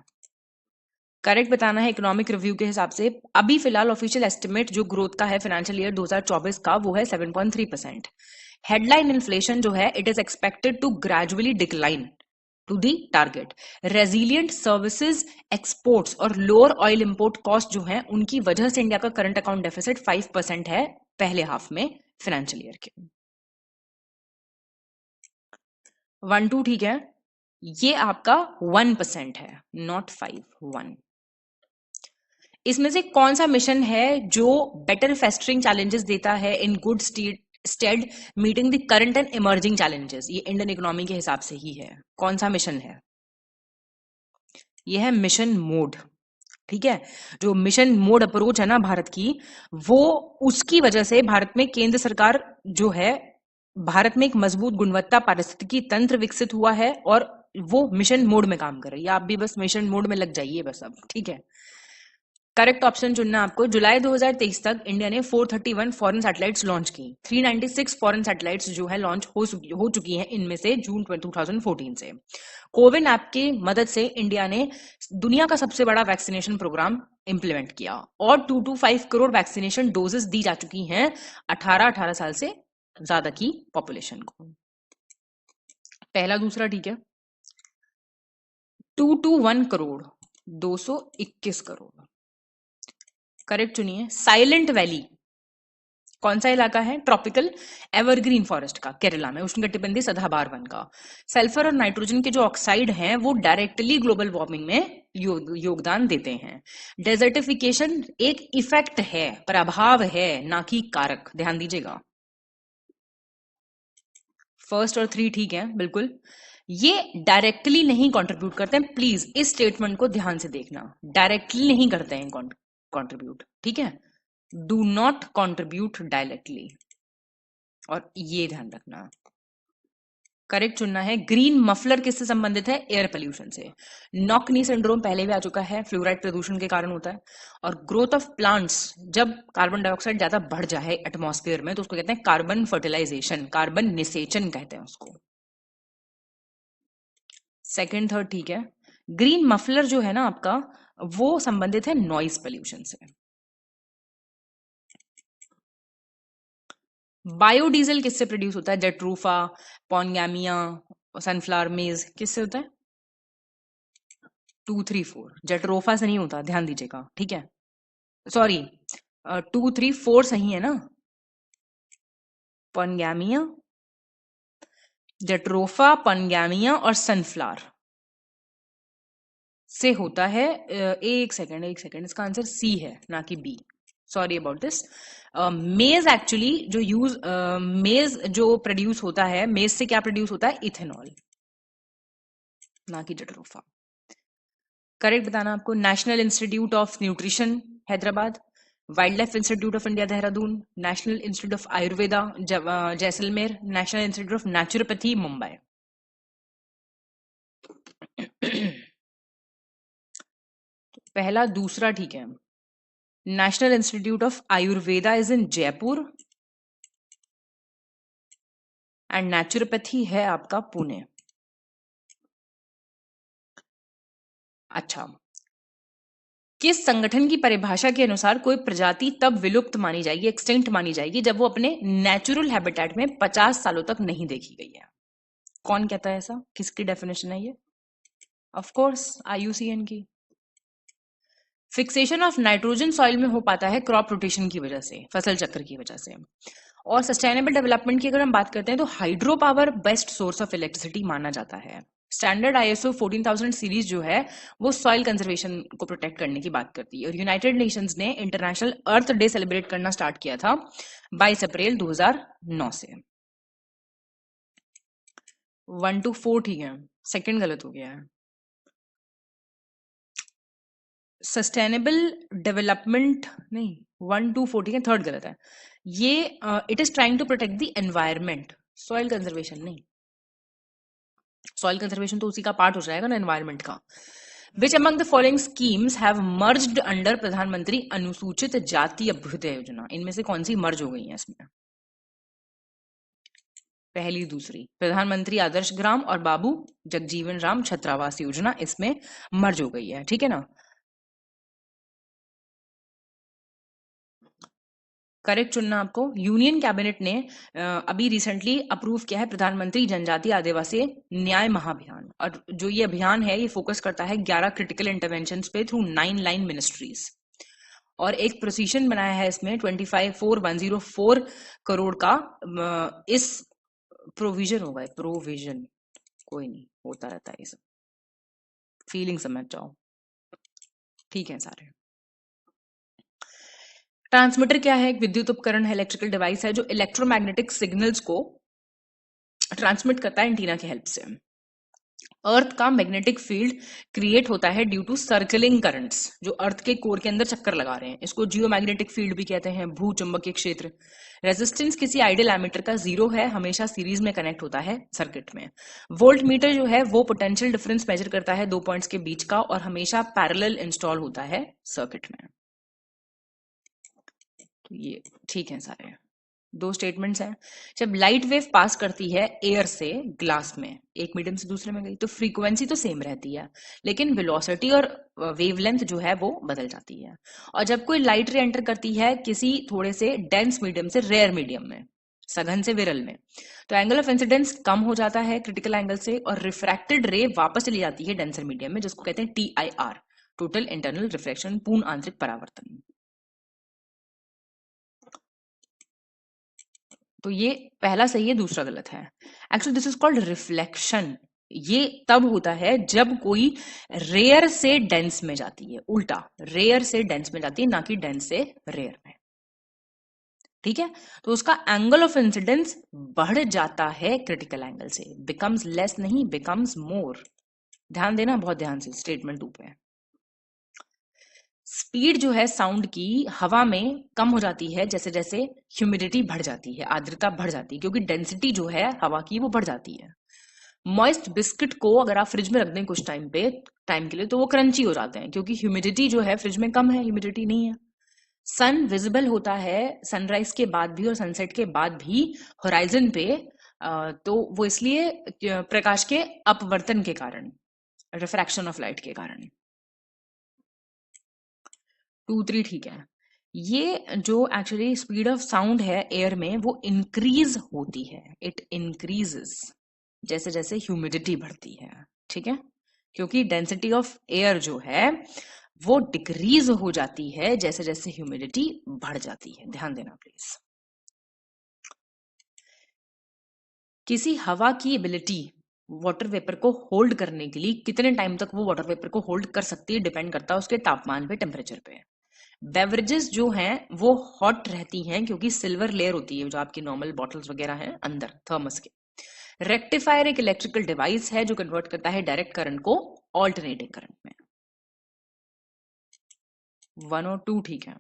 करेक्ट बताना है इकोनॉमिक रिव्यू के हिसाब से। अभी फिलहाल ऑफिशियल एस्टिमेट जो ग्रोथ का है फाइनेंशियल ईयर 2024 का, वो है 7.3%। हेडलाइन इन्फ्लेशन जो है, it is expected to gradually decline to the target. Resilient services exports और लोअर ऑयल इंपोर्ट कॉस्ट जो है, उनकी वजह से इंडिया का करंट अकाउंट डेफिसिट 5% है पहले हाफ में फाइनेंशियल ईयर के। 1 2 ठीक है। ये आपका 1% है, नॉट 5, 1। इसमें से कौन सा मिशन है जो बेटर फेस्टरिंग चैलेंजेस देता है in good stead meeting the current and emerging challenges? ये इंडियन इकोनॉमी के हिसाब से ही है। कौन सा मिशन है? ये है मिशन मोड, ठीक है। जो मिशन मोड अप्रोच है ना भारत की, वो उसकी वजह से भारत में केंद्र सरकार जो है, भारत में एक मजबूत गुणवत्ता पारिस्थितिकी तंत्र विकसित हुआ है, और वो मिशन मोड में काम कर रही है। आप भी बस मिशन मोड में लग जाइए बस अब, ठीक है। करेक्ट ऑप्शन चुनना आपको। जुलाई 2023 तक इंडिया ने 431 फॉरेन सैटेलाइट्स लॉन्च की। 396 फॉरेन सैटेलाइट्स जो है लॉन्च हो चुकी हैं इनमें से जून 2014 से। कोविन ऐप की मदद से इंडिया ने दुनिया का सबसे बड़ा वैक्सीनेशन प्रोग्राम इंप्लीमेंट किया, और 225 करोड़ वैक्सीनेशन डोजेस दी जा चुकी हैं 18 साल से ज्यादा की पॉपुलेशन को। पहला दूसरा ठीक है। 221 करोड़, 221 करोड़। करेक्ट चुनिए। साइलेंट वैली कौन सा इलाका है? ट्रॉपिकल एवरग्रीन फॉरेस्ट का, केरला में, उष्णकटिबंधीय सदाबहार वन का। सल्फर और नाइट्रोजन के जो ऑक्साइड हैं वो डायरेक्टली ग्लोबल वार्मिंग में योगदान देते हैं। डेजर्टिफिकेशन एक इफेक्ट है, प्रभाव है, ना कि कारक, ध्यान दीजिएगा। फर्स्ट और 3 ठीक है बिल्कुल। ये डायरेक्टली नहीं कंट्रीब्यूट करते हैं, प्लीज इस स्टेटमेंट को ध्यान से देखना। डायरेक्टली नहीं करते हैं कंट्रीब्यूट, ठीक है, डू नॉट कंट्रीब्यूट डायरेक्टली, और ये ध्यान रखना। करेक्ट चुनना है। ग्रीन मफलर किससे संबंधित है? एयर पोल्यूशन से। नॉक नी सिंड्रोम पहले भी आ चुका है, फ्लोराइड प्रदूषण के कारण होता है। और ग्रोथ ऑफ प्लांट्स, जब कार्बन डाइऑक्साइड ज्यादा बढ़ जाए एटमॉस्फेयर में तो उसको कहते हैं कार्बन फर्टिलाइजेशन, कार्बन निषेचन कहते हैं उसको। सेकंड थर्ड ठीक है। ग्रीन मफलर जो है ना आपका, वो संबंधित है नॉइज पोल्यूशन से। बायोडीजल किससे प्रोड्यूस होता है? जेट्रूफा, पॉनगैमिया, सनफ्लावर मेज, किससे होता है? 2, 3, 4। जेट्रोफा से नहीं होता, ध्यान दीजिएगा, ठीक है। सॉरी, 2, 3, 4 सही है ना? पॉनगैमिया, जेट्रोफा, पॉनगैमिया और सनफ्लावर से होता है। एक सेकंड, इसका आंसर सी है, ना कि बी। Sorry about this. मेज एक्चुअली मेज जो प्रोड्यूस होता है, मेज से क्या प्रोड्यूस होता है? इथेनॉल, ना कि जेट्रोफा। करेक्ट बताना आपको। National institute of nutrition Hyderabad, wild life institute of India Dehradun, national institute of Ayurveda Jaisalmer, national institute of naturopathy Mumbai. पहला दूसरा ठीक है। National institute of Ayurveda is in Jaipur and naturopathy है आपका पुणे। अच्छा, किस संगठन की परिभाषा के अनुसार कोई प्रजाति तब विलुप्त मानी जाएगी, एक्सटिंक्ट मानी जाएगी, जब वो अपने नेचुरल हैबिटेट में 50 सालों तक नहीं देखी गई है? कौन कहता है ऐसा? किसकी डेफिनेशन है ये? ऑफ कोर्स IUCN की। फिक्सेशन ऑफ नाइट्रोजन सॉइल में हो पाता है क्रॉप रोटेशन की वजह से, फसल चक्र की वजह से। और सस्टेनेबल डेवलपमेंट की अगर हम बात करते हैं तो hydro power best source of electricity माना जाता है। स्टैंडर्ड ISO 14000 सीरीज जो है वो सॉइल कंजर्वेशन को प्रोटेक्ट करने की बात करती है। और यूनाइटेड नेशंस ने इंटरनेशनल अर्थ डे सेलिब्रेट करना स्टार्ट किया था 22 अप्रैल 2009 से। 1 to 4 ठीक है, सेकंड गलत हो गया है। सस्टेनेबल डेवलपमेंट नहीं, 1 to 4 ठीक है, थर्ड गलत है। ये it is trying to protect the environment, soil conservation नहीं। सॉइल कंजर्वेशन तो उसी का पार्ट हो जाएगा ना एनवायरमेंट का। Which among the following schemes have merged under Pradhan Mantri Anusuchit जाति अभ्युदय योजना? इनमें से कौन सी मर्ज हो गई है इसमें? पहली दूसरी, प्रधानमंत्री आदर्श ग्राम और बाबू जगजीवन राम छात्रावास योजना इसमें मर्ज हो गई है, ठीक है ना। करेक्ट चुनना आपको। यूनियन कैबिनेट ने अभी रिसेंटली अप्रूव किया है प्रधानमंत्री जनजातीय आदिवासी न्याय महाअभियान। और जो ये अभियान है ये फोकस करता है 11 क्रिटिकल इंटरवेंशन पे थ्रू 9 लाइन मिनिस्ट्रीज। और एक प्रोसीजन बनाया है इसमें 25,104 करोड़ का। इस प्रोविजन होगा, प्रोविजन, कोई नहीं, होता रहता है ये सब, फीलिंग समझ जाओ, ठीक है सारे। ट्रांसमीटर क्या है? एक विद्युत उपकरण है, इलेक्ट्रिकल डिवाइस है जो इलेक्ट्रोमैग्नेटिक सिग्नल्स को ट्रांसमिट करता है एंटीना की हेल्प से। अर्थ का मैग्नेटिक फील्ड क्रिएट होता है ड्यू टू सर्कलिंग करंट्स जो अर्थ के कोर के अंदर चक्कर लगा रहे हैं, इसको जियोमैग्नेटिक फील्ड भी कहते हैं, भू चुंबकीय क्षेत्र। रेजिस्टेंस किसी आइडियल एमीटर का 0 है, हमेशा सीरीज में कनेक्ट होता है सर्किट में। वोल्ट मीटर जो है वो पोटेंशियल डिफरेंस मेजर करता है 2 पॉइंट्स के बीच का और हमेशा पैरेलल इंस्टॉल होता है सर्किट में। तो ये ठीक है सारे। 2 स्टेटमेंट्स हैं। जब लाइट वेव पास करती है एयर से ग्लास में, एक मीडियम से दूसरे में गई, तो फ्रीक्वेंसी तो सेम रहती है लेकिन वेलोसिटी और वेवलेंथ जो है वो बदल जाती है। और जब कोई लाइट रे एंटर करती है किसी थोड़े से डेंस मीडियम से रेयर मीडियम में, सघन से विरल में, तो एंगल ऑफ इंसिडेंस कम हो जाता है क्रिटिकल एंगल से और रिफ्रैक्टेड रे वापस चली जाती है डेंसर मीडियम में, जिसको कहते हैं TIR, टोटल इंटरनल रिफ्लेक्शन, पूर्ण आंतरिक परावर्तन। तो ये पहला सही है, दूसरा गलत है। Actually this is called reflection. ये तब होता है जब कोई रेयर से डेंस में जाती है, उल्टा रेयर से डेंस में जाती है, ना कि डेंस से रेयर में। ठीक है, तो उसका एंगल ऑफ इंसिडेंस बढ़ जाता है क्रिटिकल एंगल से, बिकम्स लेस नहीं, बिकम्स मोर। ध्यान देना बहुत ध्यान से स्टेटमेंट 2 पे। स्पीड जो है साउंड की हवा में कम हो जाती है जैसे जैसे ह्यूमिडिटी बढ़ जाती है, आर्द्रता बढ़ जाती है, क्योंकि डेंसिटी जो है हवा की वो बढ़ जाती है। मॉइस्ट बिस्किट को अगर आप फ्रिज में रख दें कुछ टाइम के लिए, तो वो क्रंची हो जाते हैं, क्योंकि ह्यूमिडिटी जो है फ्रिज में कम है, ह्यूमिडिटी नहीं है। सन विजिबल होता है सनराइज के बाद भी और सनसेट के बाद भी होराइजन पे, तो वो इसलिए प्रकाश के अपवर्तन के कारण, रिफ्रैक्शन ऑफ लाइट के कारण। 2, 3 ठीक है। ये जो एक्चुअली स्पीड ऑफ साउंड है एयर में, वो इंक्रीज होती है, इट इंक्रीजेस जैसे जैसे ह्यूमिडिटी बढ़ती है। ठीक है, क्योंकि डेंसिटी ऑफ एयर जो है वो डिक्रीज हो जाती है जैसे जैसे ह्यूमिडिटी बढ़ जाती है। ध्यान देना प्लीज। किसी हवा की एबिलिटी वाटर वेपर को होल्ड करने के लिए कितने टाइम तक वो वाटर वेपर को होल्ड कर सकती है, डिपेंड करता है उसके तापमान पे, टेम्परेचर पे। बेवरेजेस जो हैं वो हॉट रहती हैं, क्योंकि सिल्वर लेयर होती है जो आपकी नॉर्मल बॉटल्स वगैरह हैं अंदर थर्मस के। रेक्टिफायर एक इलेक्ट्रिकल डिवाइस है जो कन्वर्ट करता है डायरेक्ट करंट को ऑल्टरनेटिंग करंट में। 1 और 2 ठीक है।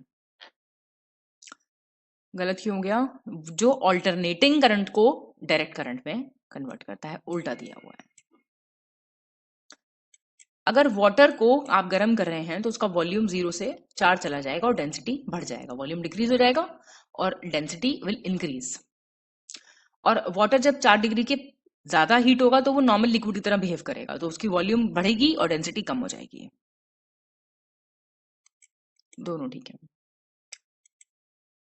गलत क्यों हो गया? जो ऑल्टरनेटिंग करंट को डायरेक्ट करंट में कन्वर्ट करता है, उल्टा दिया हुआ है। अगर वाटर को आप गर्म कर रहे हैं तो उसका वॉल्यूम 0 से 4 चला जाएगा और डेंसिटी बढ़ जाएगा, वॉल्यूम डिक्रीज हो जाएगा और डेंसिटी विल इंक्रीज। और वाटर जब 4 डिग्री के ज्यादा हीट होगा तो वो नॉर्मल लिक्विड की तरह बिहेव करेगा, तो उसकी वॉल्यूम बढ़ेगी और डेंसिटी कम हो जाएगी। दोनों ठीक है।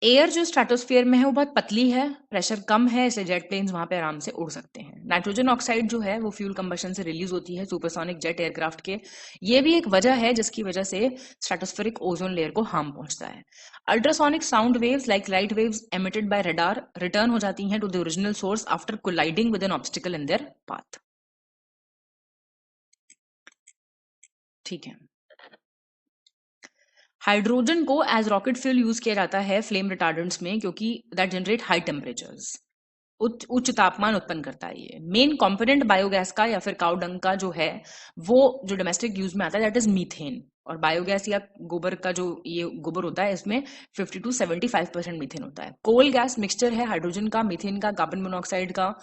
एयर जो स्ट्रेटोस्फीयर में है वो बहुत पतली है, प्रेशर कम है, इसलिए जेट प्लेन्स वहां पे आराम से उड़ सकते हैं। नाइट्रोजन ऑक्साइड जो है वो फ्यूल कंबशन से रिलीज होती है सुपरसोनिक जेट एयरक्राफ्ट के। ये भी एक वजह है जिसकी वजह से स्ट्रेटोस्फेरिक ओजोन लेयर को हार्म पहुंचता है। Ultrasonic sound waves like light waves emitted by radar return हो जाती हैं to the original source after colliding with an obstacle in their path. ठीक है। हाइड्रोजन को एज रॉकेट फ्यूल यूज किया जाता है फ्लेम रिटार्डेंट्स में, क्योंकि दैट जनरेट हाई टेम्परेचर्स, उच्च उच्च तापमान उत्पन्न करता है। ये मेन कंपोनेंट बायोगैस का या फिर काउ डंग का जो है, वो जो डोमेस्टिक यूज में आता है दैट इज मीथेन। और बायोगैस या गोबर का जो ये गोबर होता है, इसमें 50 to 75% मीथेन होता है। कोल गैस मिक्सचर है हाइड्रोजन का, मीथेन का, कार्बन मोनोऑक्साइड का,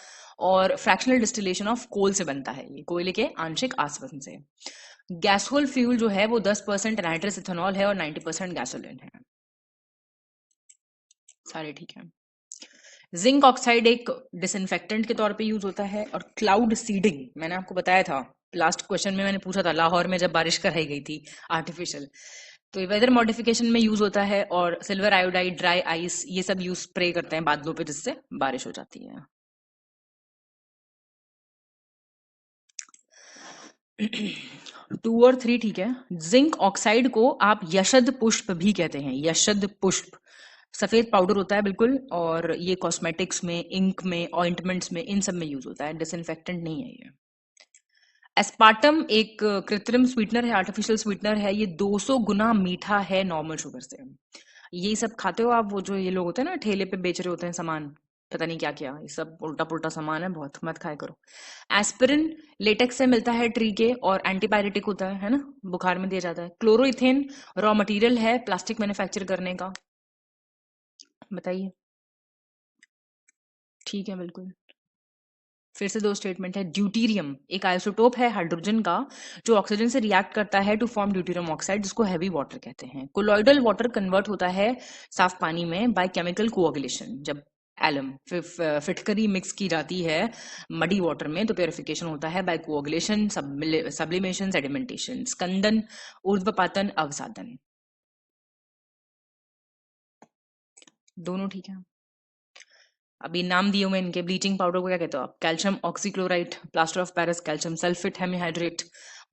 और फ्रैक्शनल डिस्टिलेशन ऑफ कोल से बनता है ये, कोयले के आंशिक आसवन से। गैसोल फ्यूल जो है वो 10% एनहाइड्रस इथेनॉल है और 90% गैसोलिन है। सारे ठीक है। जिंक ऑक्साइड एक डिसइंफेक्टेंट के तौर पे यूज होता है। और क्लाउड सीडिंग मैंने आपको बताया था, लास्ट क्वेश्चन में मैंने पूछा था, लाहौर में जब बारिश कराई गई थी आर्टिफिशियल, तो ये वेदर मॉडिफिकेशन में यूज होता है। और सिल्वर आयोडाइड, ड्राई आइस, ये सब यूज स्प्रे करते हैं बादलों पे, जिससे बारिश हो जाती है। 2 और 3 ठीक है। जिंक ऑक्साइड को आप यशद पुष्प भी कहते हैं, यशद पुष्प। सफेद पाउडर होता है बिल्कुल, और ये कॉस्मेटिक्स में, इंक में, ऑइंटमेंट्स में, इन सब में यूज होता है, डिसइंफेक्टेंट नहीं है ये। एस्पार्टम एक कृत्रिम स्वीटनर है, आर्टिफिशियल स्वीटनर है। ये 200 गुना मीठा है नॉर्मल शुगर से। यही सब खाते हो आप, वो जो ये लोग होते हैं ना ठेले पे बेच रहे होते हैं सामान, पता नहीं क्या क्या, ये सब उल्टा पुल्टा सामान है, बहुत मत खाया करो। एस्पिरिन लेटेक्स से मिलता है ट्री के, और एंटीबायोटिक होता है ना, बुखार में दिया जाता है। क्लोरोइथेन रॉ मटेरियल है प्लास्टिक मैन्युफैक्चर करने का। बताइए। ठीक है बिल्कुल। फिर से 2 स्टेटमेंट है। ड्यूटीरियम एक आइसोटोप है हाइड्रोजन का, जो ऑक्सीजन से रिएक्ट करता है टू फॉर्म ड्यूटीरियम ऑक्साइड, जिसको हैवी वाटर कहते हैं। कोलॉइडल वाटर कन्वर्ट होता है साफ पानी में बाय केमिकल कोआगुलेशन। जब एलम फिटकरी मिक्स की जाती है मडी वाटर में, तो प्योरिफिकेशन होता है bye coagulation, sublimation, sedimentation, Skandan, ऊर्ध्वपातन, अवसादन। दोनों ठीक है। अभी नाम दिए हुए इनके। ब्लीचिंग पाउडर को क्या कहते हो आप? Calcium oxychloride, plaster of Paris, calcium sulphate, hemihydrate.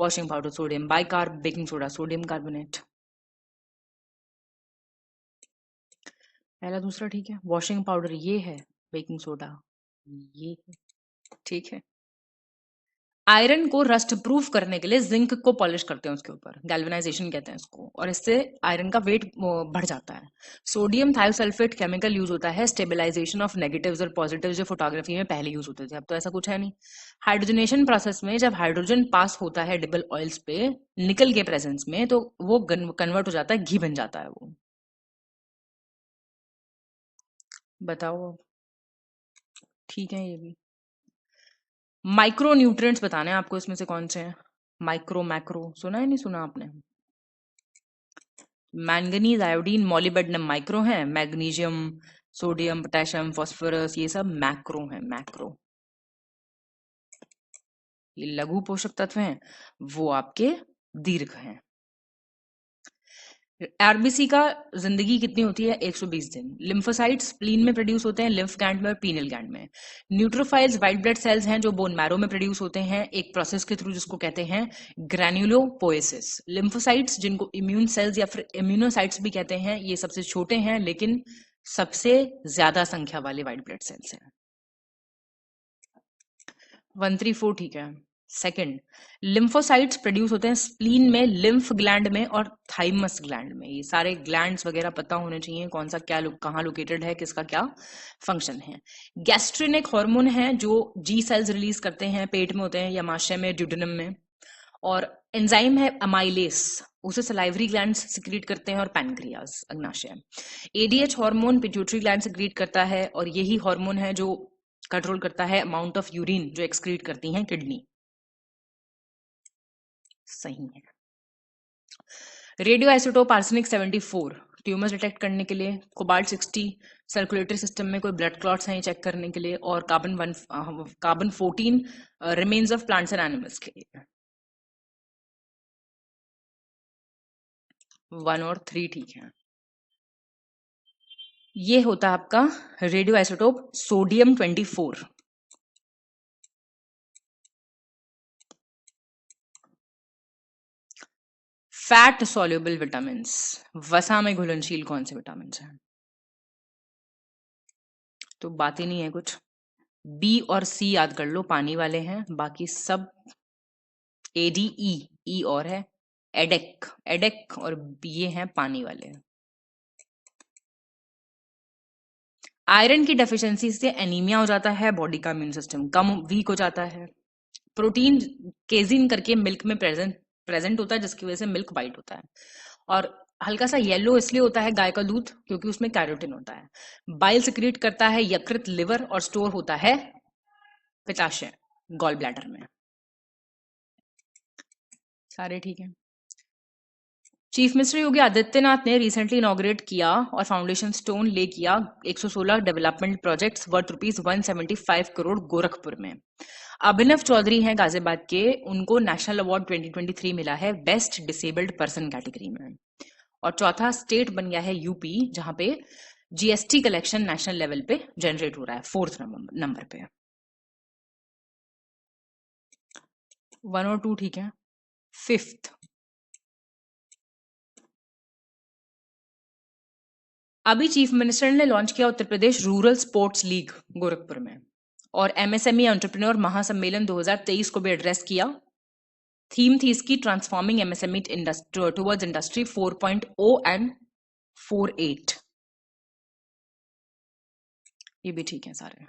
Washing powder sodium bicarb, baking soda sodium carbonate. पहला दूसरा ठीक है। वॉशिंग पाउडर ये है, बेकिंग सोडा, ये ठीक है। आयरन को रस्ट प्रूफ करने के लिए जिंक को पॉलिश करते हैं उसके ऊपर, गैल्वेनाइजेशन कहते हैं इसको, और इससे आयरन का वेट बढ़ जाता है। सोडियम थायोसल्फेट केमिकल यूज होता है स्टेबलाइजेशन ऑफ नेगेटिव्स और पॉजिटिव्स, जो फोटोग्राफी में पहले यूज होते थे, अब तो ऐसा कुछ है नहीं। हाइड्रोजनेशन प्रोसेस में जब हाइड्रोजन पास होता है एडिबल ऑयल्स पे निकल के प्रेजेंस में, तो वो कन्वर्ट हो जाता है, घी बन जाता है वो। बताओ अब। ठीक है ये भी। माइक्रो न्यूट्रिएंट्स बताने हैं आपको, इसमें से कौन से हैं? माइक्रो मैक्रो सुना है, नहीं सुना आपने? मैंगनीज, आयोडीन, मॉलिब्डेनम माइक्रो हैं, मैग्नीशियम, सोडियम, पोटेशियम, फास्फोरस, ये सब मैक्रो हैं, मैक्रो। ये लघु पोषक तत्व हैं, वो आपके दीर्घ हैं। आरबीसी का जिंदगी कितनी होती है? 120 दिन। लिम्फोसाइट्स स्प्लीन में प्रोड्यूस होते हैं, लिम्फ ग्लैंड में और पीनल ग्लैंड में। न्यूट्रोफाइल्स व्हाइट ब्लड सेल्स हैं जो बोन मैरो में प्रोड्यूस होते हैं एक प्रोसेस के थ्रू जिसको कहते हैं ग्रैन्युलोपोएसिस। लिम्फोसाइट्स जिनको इम्यून सेल्स या फिर इम्यूनोसाइट्स भी कहते हैं, ये सबसे छोटे हैं लेकिन सबसे ज्यादा संख्या वाले व्हाइट ब्लड सेल्स हैं। 134 ठीक है। सेकंड, लिम्फोसाइट्स प्रोड्यूस होते हैं स्प्लीन में, लिम्फ ग्लैंड में और थाइमस ग्लैंड में। ये सारे ग्लैंड्स वगैरह पता होने चाहिए, कौन सा क्या कहाँ लोकेटेड है, किसका क्या फंक्शन है। गैस्ट्रिनिक हार्मोन है जो जी सेल्स रिलीज करते हैं, पेट में होते हैं, यमाशय में, ड्यूडेनम में। और एंजाइम है अमाइलेस, उसे सलाइवरी ग्लैंड्स सिक्रीट करते हैं, और पैनक्रियाज, अग्नाशय। ADH hormone pituitary gland secrete करता है, और यही हार्मोन है जो कंट्रोल करता है अमाउंट ऑफ यूरिन जो एक्सक्रीट करती हैं किडनी। सही है। Radio isotope arsenic 74 tumours detect करने के लिए, कोबाल्ट 60 सर्कुलेटरी सिस्टम में कोई ब्लड क्लॉट्स हैं चेक करने के लिए, और carbon 14 remains of plants and animals के लिए। 1 और 3 ठीक है। ये होता है आपका radio isotope sodium 24। Fat soluble vitamin, वसा में घुलनशील कौन से विटामिन हैं? तो बात ही नहीं है कुछ। बी और सी याद कर लो, पानी वाले हैं, बाकी सब एडीई, ई और है एडेक, एडेक और ये हैं पानी वाले। आयरन की डेफिशिएंसी से एनीमिया हो जाता है, बॉडी का इम्यून सिस्टम कम वीक हो जाता है। प्रोटीन केजिन करके मिल्क में प्रेजेंट होता है, जिसकी वजह से मिल्क वाइट होता है, और हल्का सा येलो इसलिए होता है गाय का दूध क्योंकि उसमें कैरोटीन होता है। बाइल सिक्रीट करता है यकृत, लिवर, और स्टोर होता है पित्ताशय, गॉल ब्लैडर में। सारे ठीक है। चीफ मिनिस्टर योगी आदित्यनाथ ने रिसेंटली इनॉग्रेट किया और फाउंडेशन स्टोन ले किया 116 development projects worth ₹175 crore Gorakhpur में। अभिनव चौधरी हैं गाजियाबाद के, उनको नेशनल अवार्ड 2023 मिला है बेस्ट डिसेबल्ड पर्सन कैटेगरी में। और चौथा स्टेट बन गया है यूपी, जहां पे जीएसटी कलेक्शन नेशनल लेवल पे जनरेट हो रहा है 4th नंबर पे। 1 और 2 ठीक है। 5th, अभी चीफ मिनिस्टर ने लॉन्च किया Uttar Pradesh rural sports league Gorakhpur में, और एमएसएमई एंटरप्रेन्योर महासम्मेलन 2023 को भी एड्रेस किया। थीम थी इसकी transforming MSME towards industry 4.0 and 48। ये भी ठीक है सारे।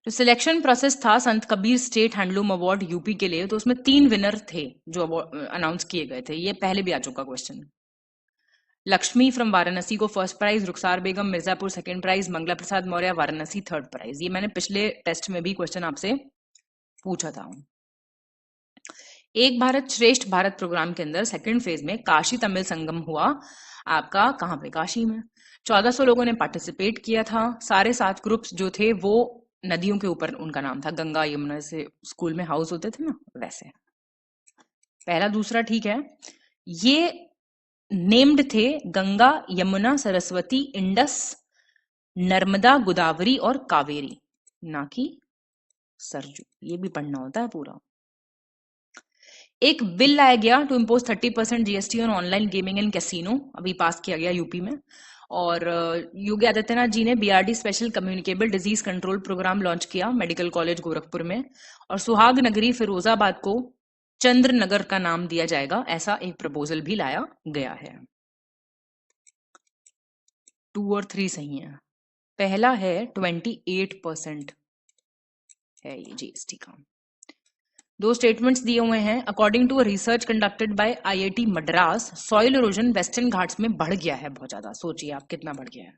जो सिलेक्शन प्रोसेस था संत Kabir state handloom award UP के लिए, तो उसमें 3 विनर थे जो अनाउंस किए गए थे, ये पहले भी आ चुका क्वेश्चन। लक्ष्मी फ्रॉम वाराणसी को फर्स्ट प्राइज, रुखसार बेगम Mirzapur second prize, Mangla Prasad Maurya Varanasi third prize. ये मैंने पिछले टेस्ट में भी क्वेश्चन आपसे पूछा था। एक भारत श्रेष्ठ भारत प्रोग्राम के अंदर सेकंड फेज में काशी तमिल संगम हुआ आपका कहां पे? काशी में। 1400 लोगों ने पार्टिसिपेट किया था। सारे 7 ग्रुप्स जो थे वो नदियों के ऊपर उनका नाम था, गंगा यमुना से स्कूल में हाउस होते थे ना वैसे। पहला दूसरा ठीक है। ये नेम्ड थे गंगा, यमुना, सरस्वती, इंडस, नर्मदा, गोदावरी और कावेरी, ना कि सरजू। ये भी पढ़ना होता है पूरा। एक बिल लाया गया to impose 30% GST on online gaming and casino, अभी पास किया गया यूपी में। और योगी आदित्यनाथ जी ने BRD special communicable disease control programme launch किया मेडिकल कॉलेज गोरखपुर में। और सुहाग नगरी फिरोजाबाद को चंद्र नगर का नाम दिया जाएगा, ऐसा एक प्रपोजल भी लाया गया है। 2 और 3 सही है। पहला है 28% है ये जीएसटी का। 2 स्टेटमेंट्स दिए हुए हैं। According to research conducted by IIT Madras, soil erosion western Ghats में बढ़ गया है बहुत ज्यादा। सोचिए आप कितना बढ़ गया है।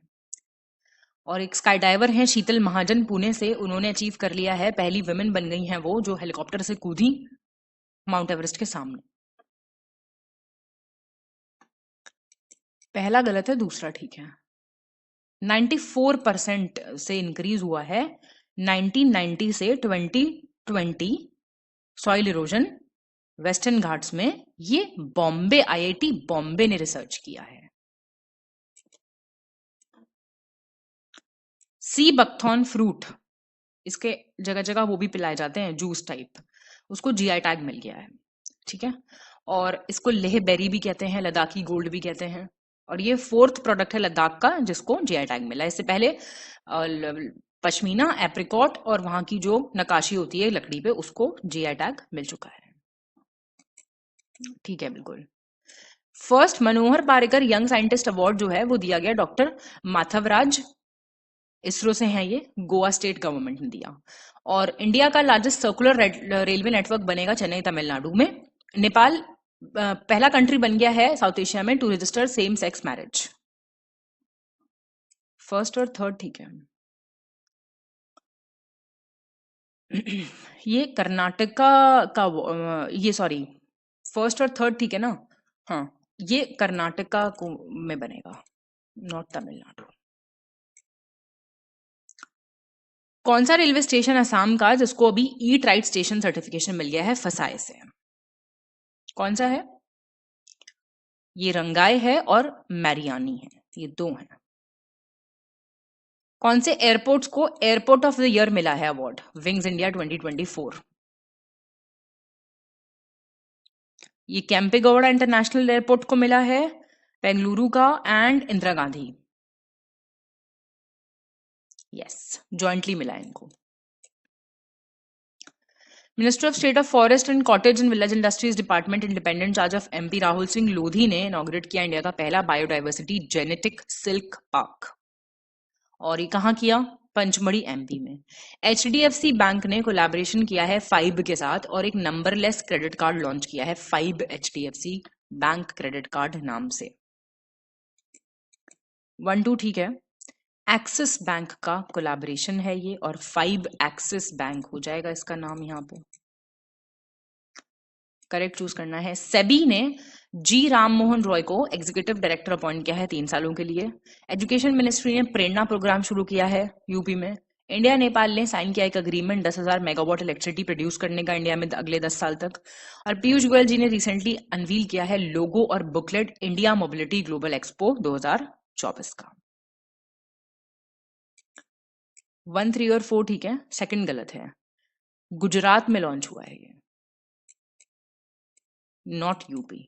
और एक स्काई डाइवर है शीतल महाजन पुणे से, उन्होंने अचीव कर लिया है, पहली वुमेन बन गई हैं वो जो हेलीकॉप्टर से कूदी माउंट एवरेस्ट के सामने। पहला गलत है, दूसरा ठीक है। 94% से इंक्रीज हुआ है 1990 से 2020 सॉइल इरोजन वेस्टर्न घाट्स में। ये बॉम्बे, आईआईटी बॉम्बे ने रिसर्च किया है। सी बकथॉर्न फ्रूट, इसके जगह जगह वो भी पिलाए जाते हैं जूस टाइप, उसको जीआई टैग मिल गया है। ठीक है। और इसको लेह बेरी भी कहते हैं, लद्दाखी गोल्ड भी कहते हैं। और ये 4th प्रोडक्ट है लद्दाख का जिसको जीआई टैग मिला। इससे पहले पश्मीना, एप्रिकॉट और वहां की जो नकाशी होती है लकड़ी पे उसको जीआई टैग मिल चुका है। ठीक है, बिल्कुल। फर्स्ट मनोहर पारिकर यंग साइंटिस्ट अवार्ड जो है वो दिया गया डॉक्टर माथवराज, इसरो से हैं ये, गोवा स्टेट गवर्नमेंट ने दिया। और इंडिया का लार्जेस्ट सर्कुलर रेलवे नेटवर्क बनेगा चेन्नई तमिलनाडु में। नेपाल पहला कंट्री बन गया है साउथ एशिया में to register same sex marriage. First और थर्ड ठीक है। ये कर्नाटका का ये सॉरी, फर्स्ट और थर्ड ठीक है ना। हाँ, ये कर्नाटका को में बनेगा, नॉट तमिलनाडु। कौन सा रेलवे स्टेशन असम का जिसको अभी ईट राइट स्टेशन सर्टिफिकेशन मिल गया है फसाए से? कौन सा है? ये रंगाई है और मैरियानी है, ये 2 हैं। कौन से एयरपोर्ट्स को एयरपोर्ट ऑफ द ईयर मिला है अवार्ड विंग्स इंडिया 2024? ये कैंपेगौड़ा इंटरनेशनल एयरपोर्ट को मिला है, बेंगलुरु का and Indira Gandhi. Yes, jointly मिला है इनको। Minister of state of forest and cottage and village industries department independent charge of MP Rahul Singh Lodhi ने इनॉग्रेट किया इंडिया का पहला बायोडाइवर्सिटी जेनेटिक सिल्क पार्क। और ये कहाँ किया? पंचमढ़ी एमपी में। एचडीएफसी बैंक ने कोलैबोरेशन किया है फाइब के साथ और एक नंबरलेस क्रेडिट कार्ड लॉन्च किया है, five HDFC bank credit card नाम से। 1 2 ठीक है। एक्सिस बैंक का कोलैबोरेशन है ये और फाइब एक्सिस बैंक हो जाएगा इसका नाम यहाँ पे। करेक्ट चूज करना है। सेबी ने जी राम मोहन रॉय को एग्जीक्यूटिव डायरेक्टर अपॉइंट किया है 3 सालों के लिए। एजुकेशन मिनिस्ट्री ने प्रेरणा प्रोग्राम शुरू किया है यूपी में। इंडिया नेपाल ने साइन किया एक अग्रीमेंट 10,000 मेगावाट इलेक्ट्रिसिटी प्रोड्यूस करने का इंडिया में अगले 10 साल तक। और पीयूष गोयल जी ने रिसेंटली अनवील किया है लोगो और booklet India mobility global expo 2024 का। 1 3 और 4 ठीक है, सेकंड गलत है। गुजरात में लॉन्च हुआ है ये, not UP.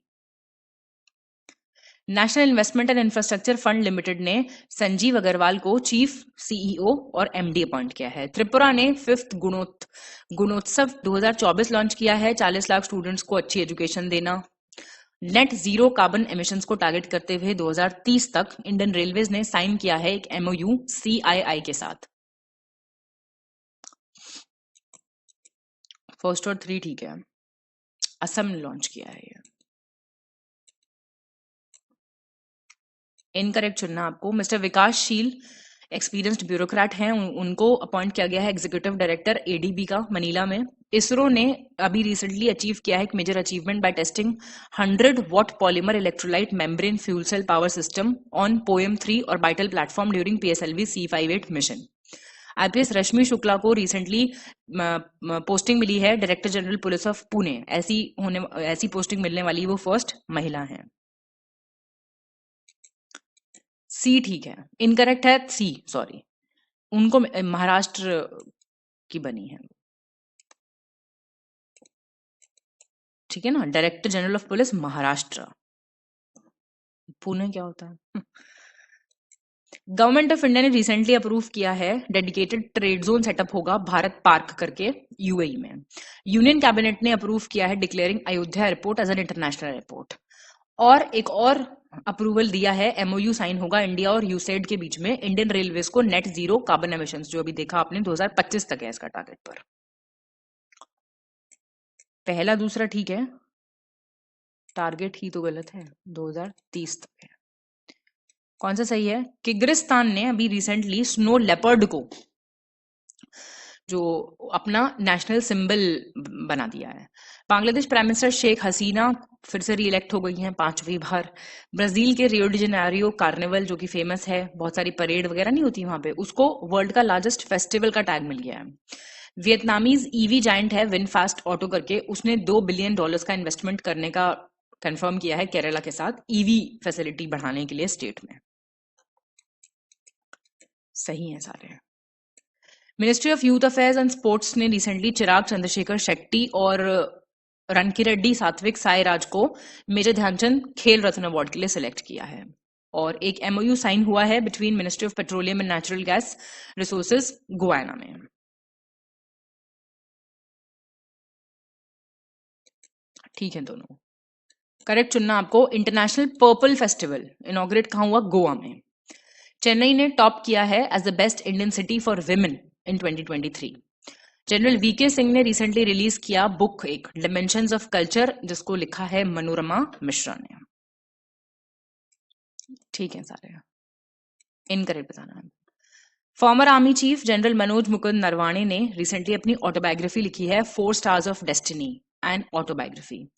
National investment and infrastructure fund limited ने संजीव अग्रवाल को चीफ सीईओ और एमडी अपॉइंट किया है। त्रिपुरा ने 5th गुणोत्सव 2024 लॉन्च किया है, 40 लाख स्टूडेंट्स को अच्छी एजुकेशन देना। नेट जीरो कार्बन एमिशंस को टारगेट करते हुए 2030 तक इंडियन रेलवेज ने साइन किया है एक एमओयू सीआईआई के साथ। फर्स्ट और 3 ठीक है। असम ने लॉन्च किया है ये। इनकरेक्ट चुनना आपको। मिस्टर विकासशील एक्सपीरियंस्ड ब्यूरोक्रेट हैं, उनको अपॉइंट किया गया है एग्जीक्यूटिव डायरेक्टर एडीबी का मनीला में। इसरो ने अभी रिसेंटली अचीव किया है एक major achievement by testing 100 watt polymer electrolyte membrane fuel cell power system on POEM 3 orbital platform during PSLV C58 मिशन। आईपीएस रश्मि शुक्ला को रिसेंटली पोस्टिंग मिली है director general police of Pune. ऐसी पोस्टिंग मिलने वाली वो फर्स्ट महिला है। सी ठीक है। इनकरेक्ट है सी, सॉरी, उनको महाराष्ट्र की बनी है, ठीक है ना। Director general of police Maharashtra, Pune क्या होता है? गवर्नमेंट ऑफ इंडिया ने रिसेंटली अप्रूव किया है डेडिकेटेड ट्रेड जोन सेटअप होगा भारत पार्क करके यूएई में। यूनियन कैबिनेट ने अप्रूव किया है declaring Ayodhya airport as an international airport. और एक और अप्रूवल दिया है, एमओयू साइन होगा इंडिया और यूसेड के बीच में इंडियन रेलवेज को नेट जीरो कार्बन एमिशंस, जो अभी देखा आपने 2025 तक है इसका टारगेट पर। पहला दूसरा ठीक है, टारगेट ही तो गलत है, 2030 तक है। कौन सा सही है? किर्गिस्तान ने अभी रिसेंटली स्नो लेपर्ड को जो अपना नेशनल सिंबल बना दिया है। बांग्लादेश प्राइम मिनिस्टर शेख हसीना फिर से रीइलेक्ट हो गई हैं 5वीं बार। ब्राजील के रियो डी जेनेरियो कार्निवल जो कि फेमस है, बहुत सारी परेड वगैरह नहीं होती वहां पे, उसको वर्ल्ड का लार्जेस्ट फेस्टिवल का टैग मिल गया है। वियतनामीज ईवी जायंट है विनफास्ट ऑटो करके, उसने $2 बिलियन का इन्वेस्टमेंट करने का कंफर्म किया है केरला के साथ ईवी फैसिलिटी बढ़ाने के लिए स्टेट में। सही है सारे। Ministry of youth affairs and sports ने रिसेंटली चिराग चंद्रशेखर शेट्टी और रणकिरेड्डी सात्विक साईराज को मेजर ध्यानचंद खेल रत्न अवार्ड के लिए सिलेक्ट किया है। और एक एमओयू साइन हुआ है between ministry of petroleum and natural gas resources Guyana में। ठीक है दोनों करेक्ट चुनना आपको। इंटरनेशनल पर्पल फेस्टिवल इनॉग्रेट कहाँ हुआ? गोवा में। चेन्नई ने टॉप किया है as the best Indian city for women in 2023। General VK Singh ने रिसेंटली रिलीज किया बुक एक डिमेंशंस ऑफ कल्चर, जिसको लिखा है मनोरमा मिश्रा ने। ठीक है सारे इनकरेक्ट बताना है। Former army chief general Manoj Mukund Naravane ने रिसेंटली अपनी ऑटोबायोग्राफी लिखी है 4 stars of destiny and autobiography.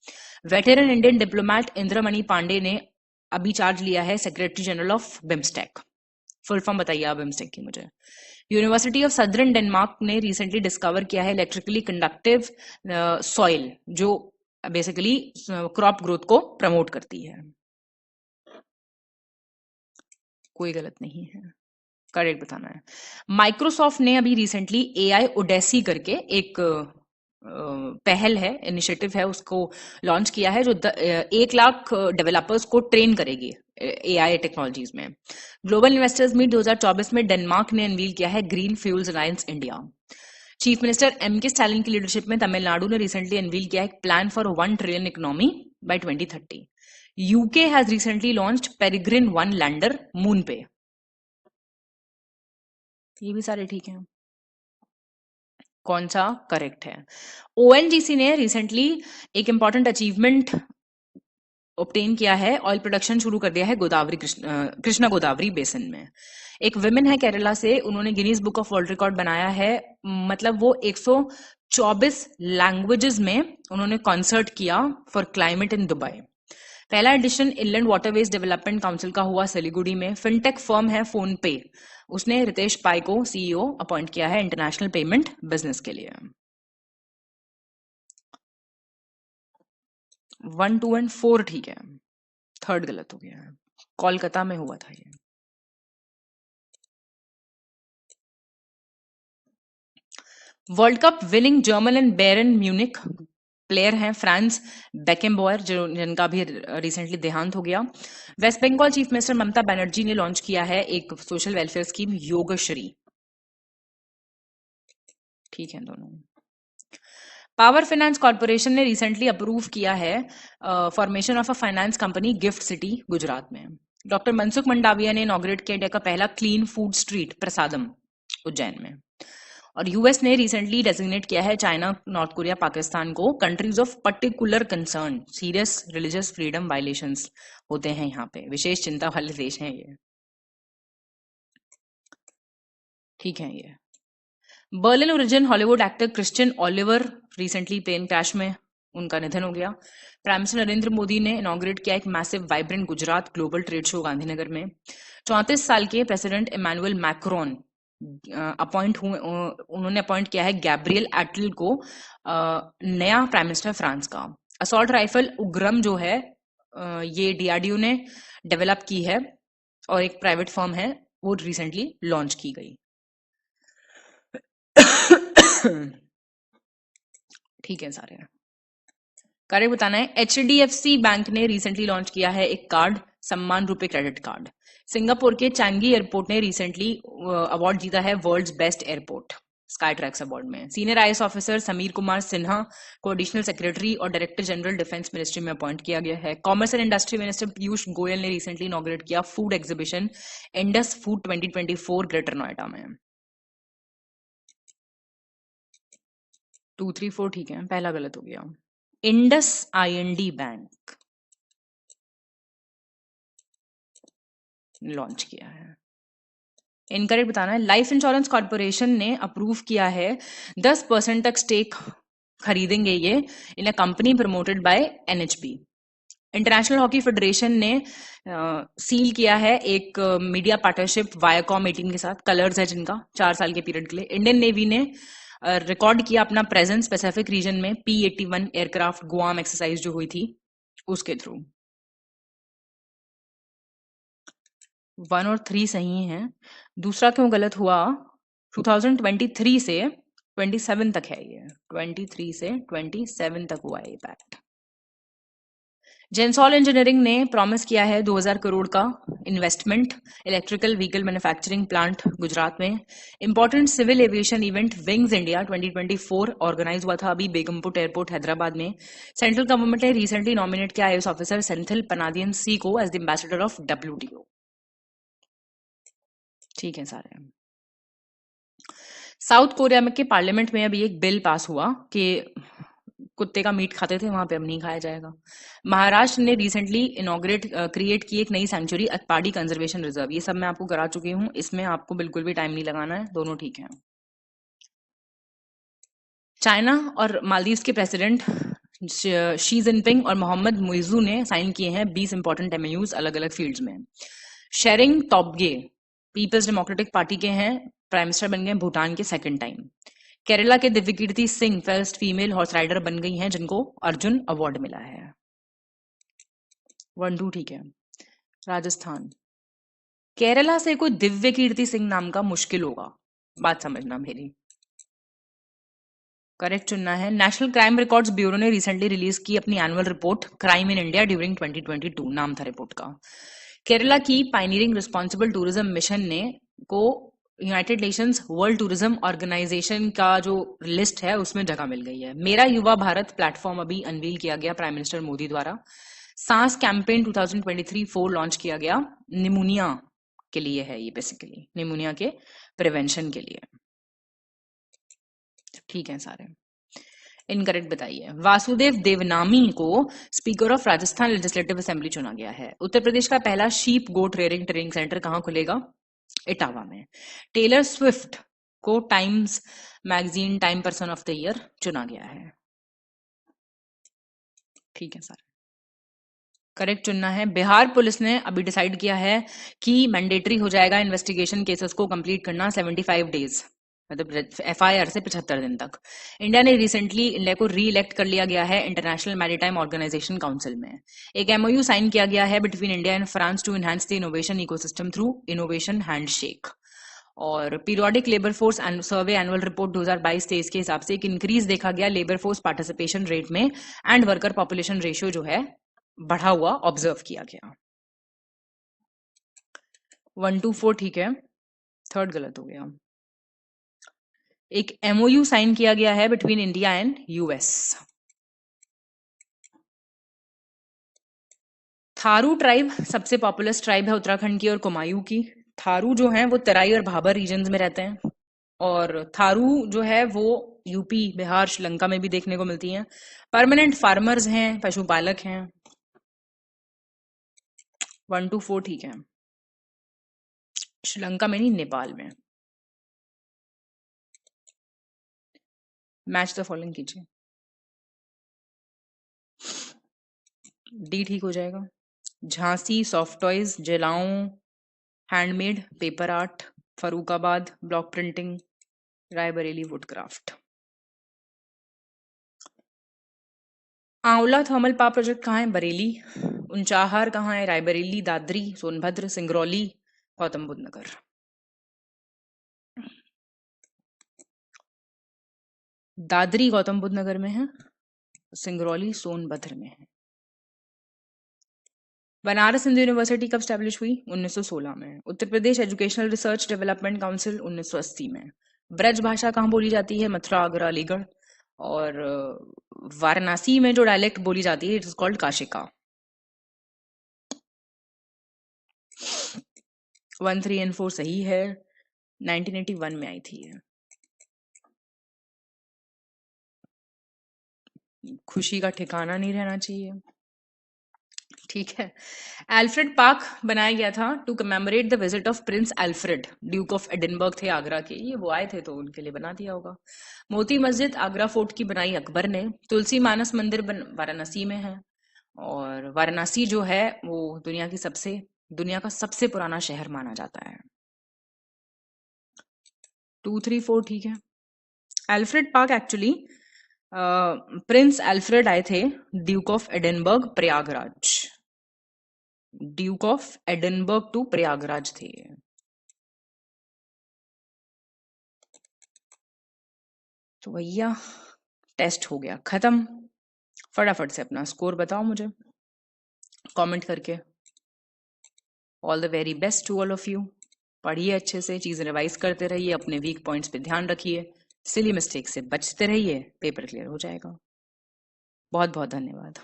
Veteran Indian diplomat Indramani Pande ने अभी चार्ज लिया है secretary general of BIMSTEC. Full form बताइए आप बिम्स्टेक की मुझे। यूनिवर्सिटी ऑफ सदर्न डेनमार्क ने रिसेंटली डिस्कवर किया है इलेक्ट्रिकली कंडक्टिव सॉइल, जो बेसिकली क्रॉप ग्रोथ को प्रमोट करती है। कोई गलत नहीं है, करेक्ट बताना है। माइक्रोसॉफ्ट ने अभी रिसेंटली एआई ओडेसी करके एक पहल है, इनिशिएटिव है, उसको लॉन्च किया है जो 1 लाख डेवलपर्स को ट्रेन करेगी एआई टेक्नोलॉजीज में। ग्लोबल इन्वेस्टर्स मीट 2024 में डेनमार्क ने अनवील किया है green fuels alliance India. Chief minister M K Stalin की लीडरशिप में तमिलनाडु ने रिसेंटली अनवील किया है plan for 1 trillion economy by 2030। UK has recently launched Peregrine 1 lander moon पे। ये भी सारे ठीक हैं। कौन सा करेक्ट है? ओएनजीसी ने रिसेंटली एक इंपॉर्टेंट अचीवमेंट ऑब्टेन किया है, ऑयल प्रोडक्शन शुरू कर दिया है गोदावरी कृष्णा गोदावरी बेसिन में। एक विमेन है केरला से, उन्होंने Guinness book of world record बनाया है, मतलब वो 124 लैंग्वेजेस में उन्होंने कॉन्सर्ट किया फॉर क्लाइमेट इन दुबई। पहला edition inland waterways development council का हुआ सिलीगुड़ी में। फिनटेक फर्म है फोन पे, उसने रितेश पाई को सीईओ अपॉइंट किया है इंटरनेशनल पेमेंट बिजनेस के लिए। 1, 2 एंड 4 ठीक है, थर्ड गलत हो गया है, कोलकाता में हुआ था ये। World cup winning German and Bayern Munich player हैं फ्रांस बेकेनबॉयर, जिनका भी रिसेंटली देहांत हो गया। West Bengal chief minister Mamata Banerjee ने लॉन्च किया है एक सोशल वेलफेयर स्कीम योगश्री। ठीक है दोनों। पावर फाइनेंस कॉर्पोरेशन ने रिसेंटली अप्रूव किया है formation of a finance company gift city Gujarat में। डॉक्टर मनसुख मंडाविया ने इनॉग्रेट किया इंडिया का पहला क्लीन फूड स्ट्रीट प्रसादम उज्जैन में। और यूएस ने रिसेंटली डेजिग्नेट किया है चाइना, नॉर्थ कोरिया, पाकिस्तान को countries of particular concern, serious religious freedom violations होते हैं यहाँ पे, विशेष चिंता वाले देश हैं ये। ठीक है ये। Berlin origin Hollywood actor Christian Oliver recently plane crash में उनका निधन हो गया। प्राइम मिनिस्टर नरेंद्र मोदी ने इनॉग्रेट किया एक massive vibrant Gujarat global trade show Gandhinagar में। 34 साल के प्रेसिडेंट इमैनुअल मैक्रोन उन्होंने अपॉइंट किया है गैब्रियल एटल को नया प्राइम मिनिस्टर फ्रांस का। असॉल्ट राइफल उग्रम जो है ये डीआरडीओ ने डेवलप की है और एक प्राइवेट फर्म है, वो रिसेंटली लॉन्च की गई। ठीक है सारे करेक्ट बताना है। एचडीएफसी बैंक ने रिसेंटली लॉन्च किया है एक card Sammaan RuPay credit card. Singapore के चांगी एयरपोर्ट ने रिसेंटली अवार्ड जीता है world's best airport Skytrax award में। Senior IAS officer Sameer Kumar Sinha को एडिशनल सेक्रेटरी और डायरेक्टर जनरल डिफेंस मिनिस्ट्री में अपॉइंट किया गया है। Commerce and industry minister Piyush Goyal ने रिसेंटली इनॉग्रेट किया food exhibition Indus food 2024 greater Noida में। 2, 3, 4 ठीक है, पहला गलत हो गया। इंडस आईएनडी बैंक लॉन्च किया है। इनकरेक्ट बताना है। लाइफ इंश्योरेंस कॉर्पोरेशन ने अप्रूव किया है 10% तक स्टेक खरीदेंगे ये in a company promoted by NHP. International hockey federation ने सील किया है एक मीडिया पार्टनरशिप वायाकॉम 18 के साथ, कलर्स है जिनका 4 साल के पीरियड के लिए। इंडियन नेवी ने रिकॉर्ड किया अपना प्रेजेंस पैसिफिक रीजन में P-81 एयरक्राफ्ट गुआम एक्सरसाइज जो हुई थी उसके थ्रू। 1 और 3 सही है, दूसरा क्यों गलत हुआ? 2023 से 27 तक है ये, 23 से 27 तक हुआ है पैक्ट। जेंसॉल इंजीनियरिंग ने प्रॉमिस किया है 2000 करोड़ का investment electrical vehicle manufacturing plant Gujarat में। Important civil aviation event wings India 2024 organise हुआ था अभी बेगमपुट एयरपोर्ट हैदराबाद में। सेंट्रल गवर्नमेंट ने रिसेंटली नॉमिनेट किया IAS officer Senthil Pandian C को as the ambassador of WTO। ठीक है सारे। साउथ कोरिया में के पार्लियामेंट में अभी एक बिल पास हुआ कि कुत्ते का मीट खाते थे वहां पे अब नहीं खाया जाएगा। महाराष्ट्र ने रिसेंटली इनॉग्रेट क्रिएट की एक नई सेंचुरी अतपाड़ी कंजर्वेशन रिजर्व। ये सब मैं आपको करा चुकी हूँ, इसमें आपको बिल्कुल भी टाइम नहीं लगाना है, दोनों ठीक है। चाइना और मालदीव्स के प्रेसिडेंट शी जिनपिंग और मोहम्मद मुइजू ने साइन किए हैं 20 इंपॉर्टेंट MOUs अलग अलग फील्ड्स में। Tshering Tobgay People's Democratic Party के हैं, प्राइम मिनिस्टर बन गए भूटान के सेकंड टाइम। केरला के Divyakirti Singh first female horse rider बन गई हैं जिनको अर्जुन अवार्ड मिला है। 1, 2 ठीक है। राजस्थान, केरला से कोई दिव्यकीर्ति सिंह नाम का मुश्किल होगा, बात समझना मेरी। करेक्ट चुनना है। नेशनल क्राइम रिकॉर्ड्स ब्यूरो ने रिसेंटली रिलीज की अपनी annual report crime in India during 2022 नाम था रिपोर्ट का। केरला की पायनियरिंग रिस्पॉन्सिबल टूरिज्म मिशन ने को United Nations World Tourism Organization का जो लिस्ट है उसमें जगह मिल गई है। मेरा युवा भारत प्लेटफॉर्म अभी अनवील किया गया प्राइम मिनिस्टर मोदी द्वारा। सांस कैंपेन 2023-4 लॉन्च किया गया, निमोनिया के लिए है ये, बेसिकली निमोनिया के प्रिवेंशन के लिए। ठीक है सारे। इनकरेक्ट बताइए। वासुदेव देवनामी को speaker of Rajasthan legislative assembly चुना गया है। उत्तर प्रदेश का पहला sheep goat rearing training centre कहां खुलेगा? इटावा में। टेलर स्विफ्ट को Times magazine Time person of the year चुना गया है। ठीक है सर। करेक्ट चुनना है। बिहार पुलिस ने अभी डिसाइड किया है कि मैंडेटरी हो जाएगा इन्वेस्टिगेशन केसेस को कंप्लीट करना 75 डेज, मतलब FIR से 75 दिन तक। इंडिया ने रिसेंटली इंडिया को री इलेक्ट कर लिया गया है इंटरनेशनल मैरीटाइम ऑर्गेनाइजेशन काउंसिल में। एक MOU साइन किया गया है between India and France to enhance the innovation ecosystem through innovation handshake. और periodic labour force survey annual report 2022-23 के हिसाब से एक इंक्रीज देखा गया लेबर फोर्स पार्टिसिपेशन रेट में एंड वर्कर पॉपुलेशन रेशियो जो है बढ़ा हुआ ऑब्जर्व किया गया। 1, 2, 4 ठीक है, थर्ड गलत हो गया। एक MOU साइन किया गया है between India and US। Tharu tribe सबसे पॉपुलर ट्राइब है उत्तराखंड की और कुमायूं की। थारू जो है वो तराई और भाबर रीजन्स में रहते हैं, और थारू जो है वो यूपी, बिहार, श्रीलंका में भी देखने को मिलती हैं। परमानेंट फार्मर्स हैं, पशुपालक हैं। 1, 2, 4 ठीक है। श्रीलंका में नहीं, नेपाल में। मैच द फॉलोइंग कीजिए। डी ठीक हो जाएगा। झांसी सॉफ्ट टॉयज, जेलाओं handmade, paper art, Farrukhabad block printing, Raebareli woodcraft. Aonla thermal power project कहाँ है? बरेली। ऊंचाहार कहाँ है? रायबरेली, दादरी, सोनभद्र, सिंगरौली, गौतम बुद्ध नगर। दादरी गौतम बुद्ध नगर में है, सिंगरौली सोनभद्र में है। बनारस हिंदू यूनिवर्सिटी कब स्टैब्लिश हुई? 1916 में। Uttar Pradesh educational research development council 1980 में। ब्रज भाषा कहाँ बोली जाती है? मथुरा, आगरा, अलीगढ़। और वाराणसी में जो डायलेक्ट बोली जाती है it is called Kashika. 1, 3 and 4 सही है। 1981 में आई थी ये। खुशी का ठिकाना नहीं रहना चाहिए। ठीक है। एल्फ्रेड पार्क बनाया गया था to commemorate the visit of prince Alfred, duke of Edinburgh थे आगरा के। ये वो आए थे तो उनके लिए बना दिया होगा। मोती मस्जिद आगरा फोर्ट की बनाई अकबर ने। तुलसी मानस मंदिर वाराणसी में है। और वाराणसी जो है वो दुनिया का सबसे पुराना शहर माना जाता है। 2, 3, 4 ठीक है। Alfred park actually prince Alfred आए थे, duke of Edinburgh Prayagraj. Duke of Edinburgh to Prayagraj थे। तो भैया टेस्ट हो गया खत्म। फटाफट से अपना स्कोर बताओ मुझे कमेंट करके। All the very best to all of you. पढ़िए अच्छे से, चीजें रिवाइज करते रहिए, अपने वीक पॉइंट्स पे ध्यान रखिए, सिली मिस्टेक से बचते रहिए, पेपर क्लियर हो जाएगा। बहुत बहुत धन्यवाद।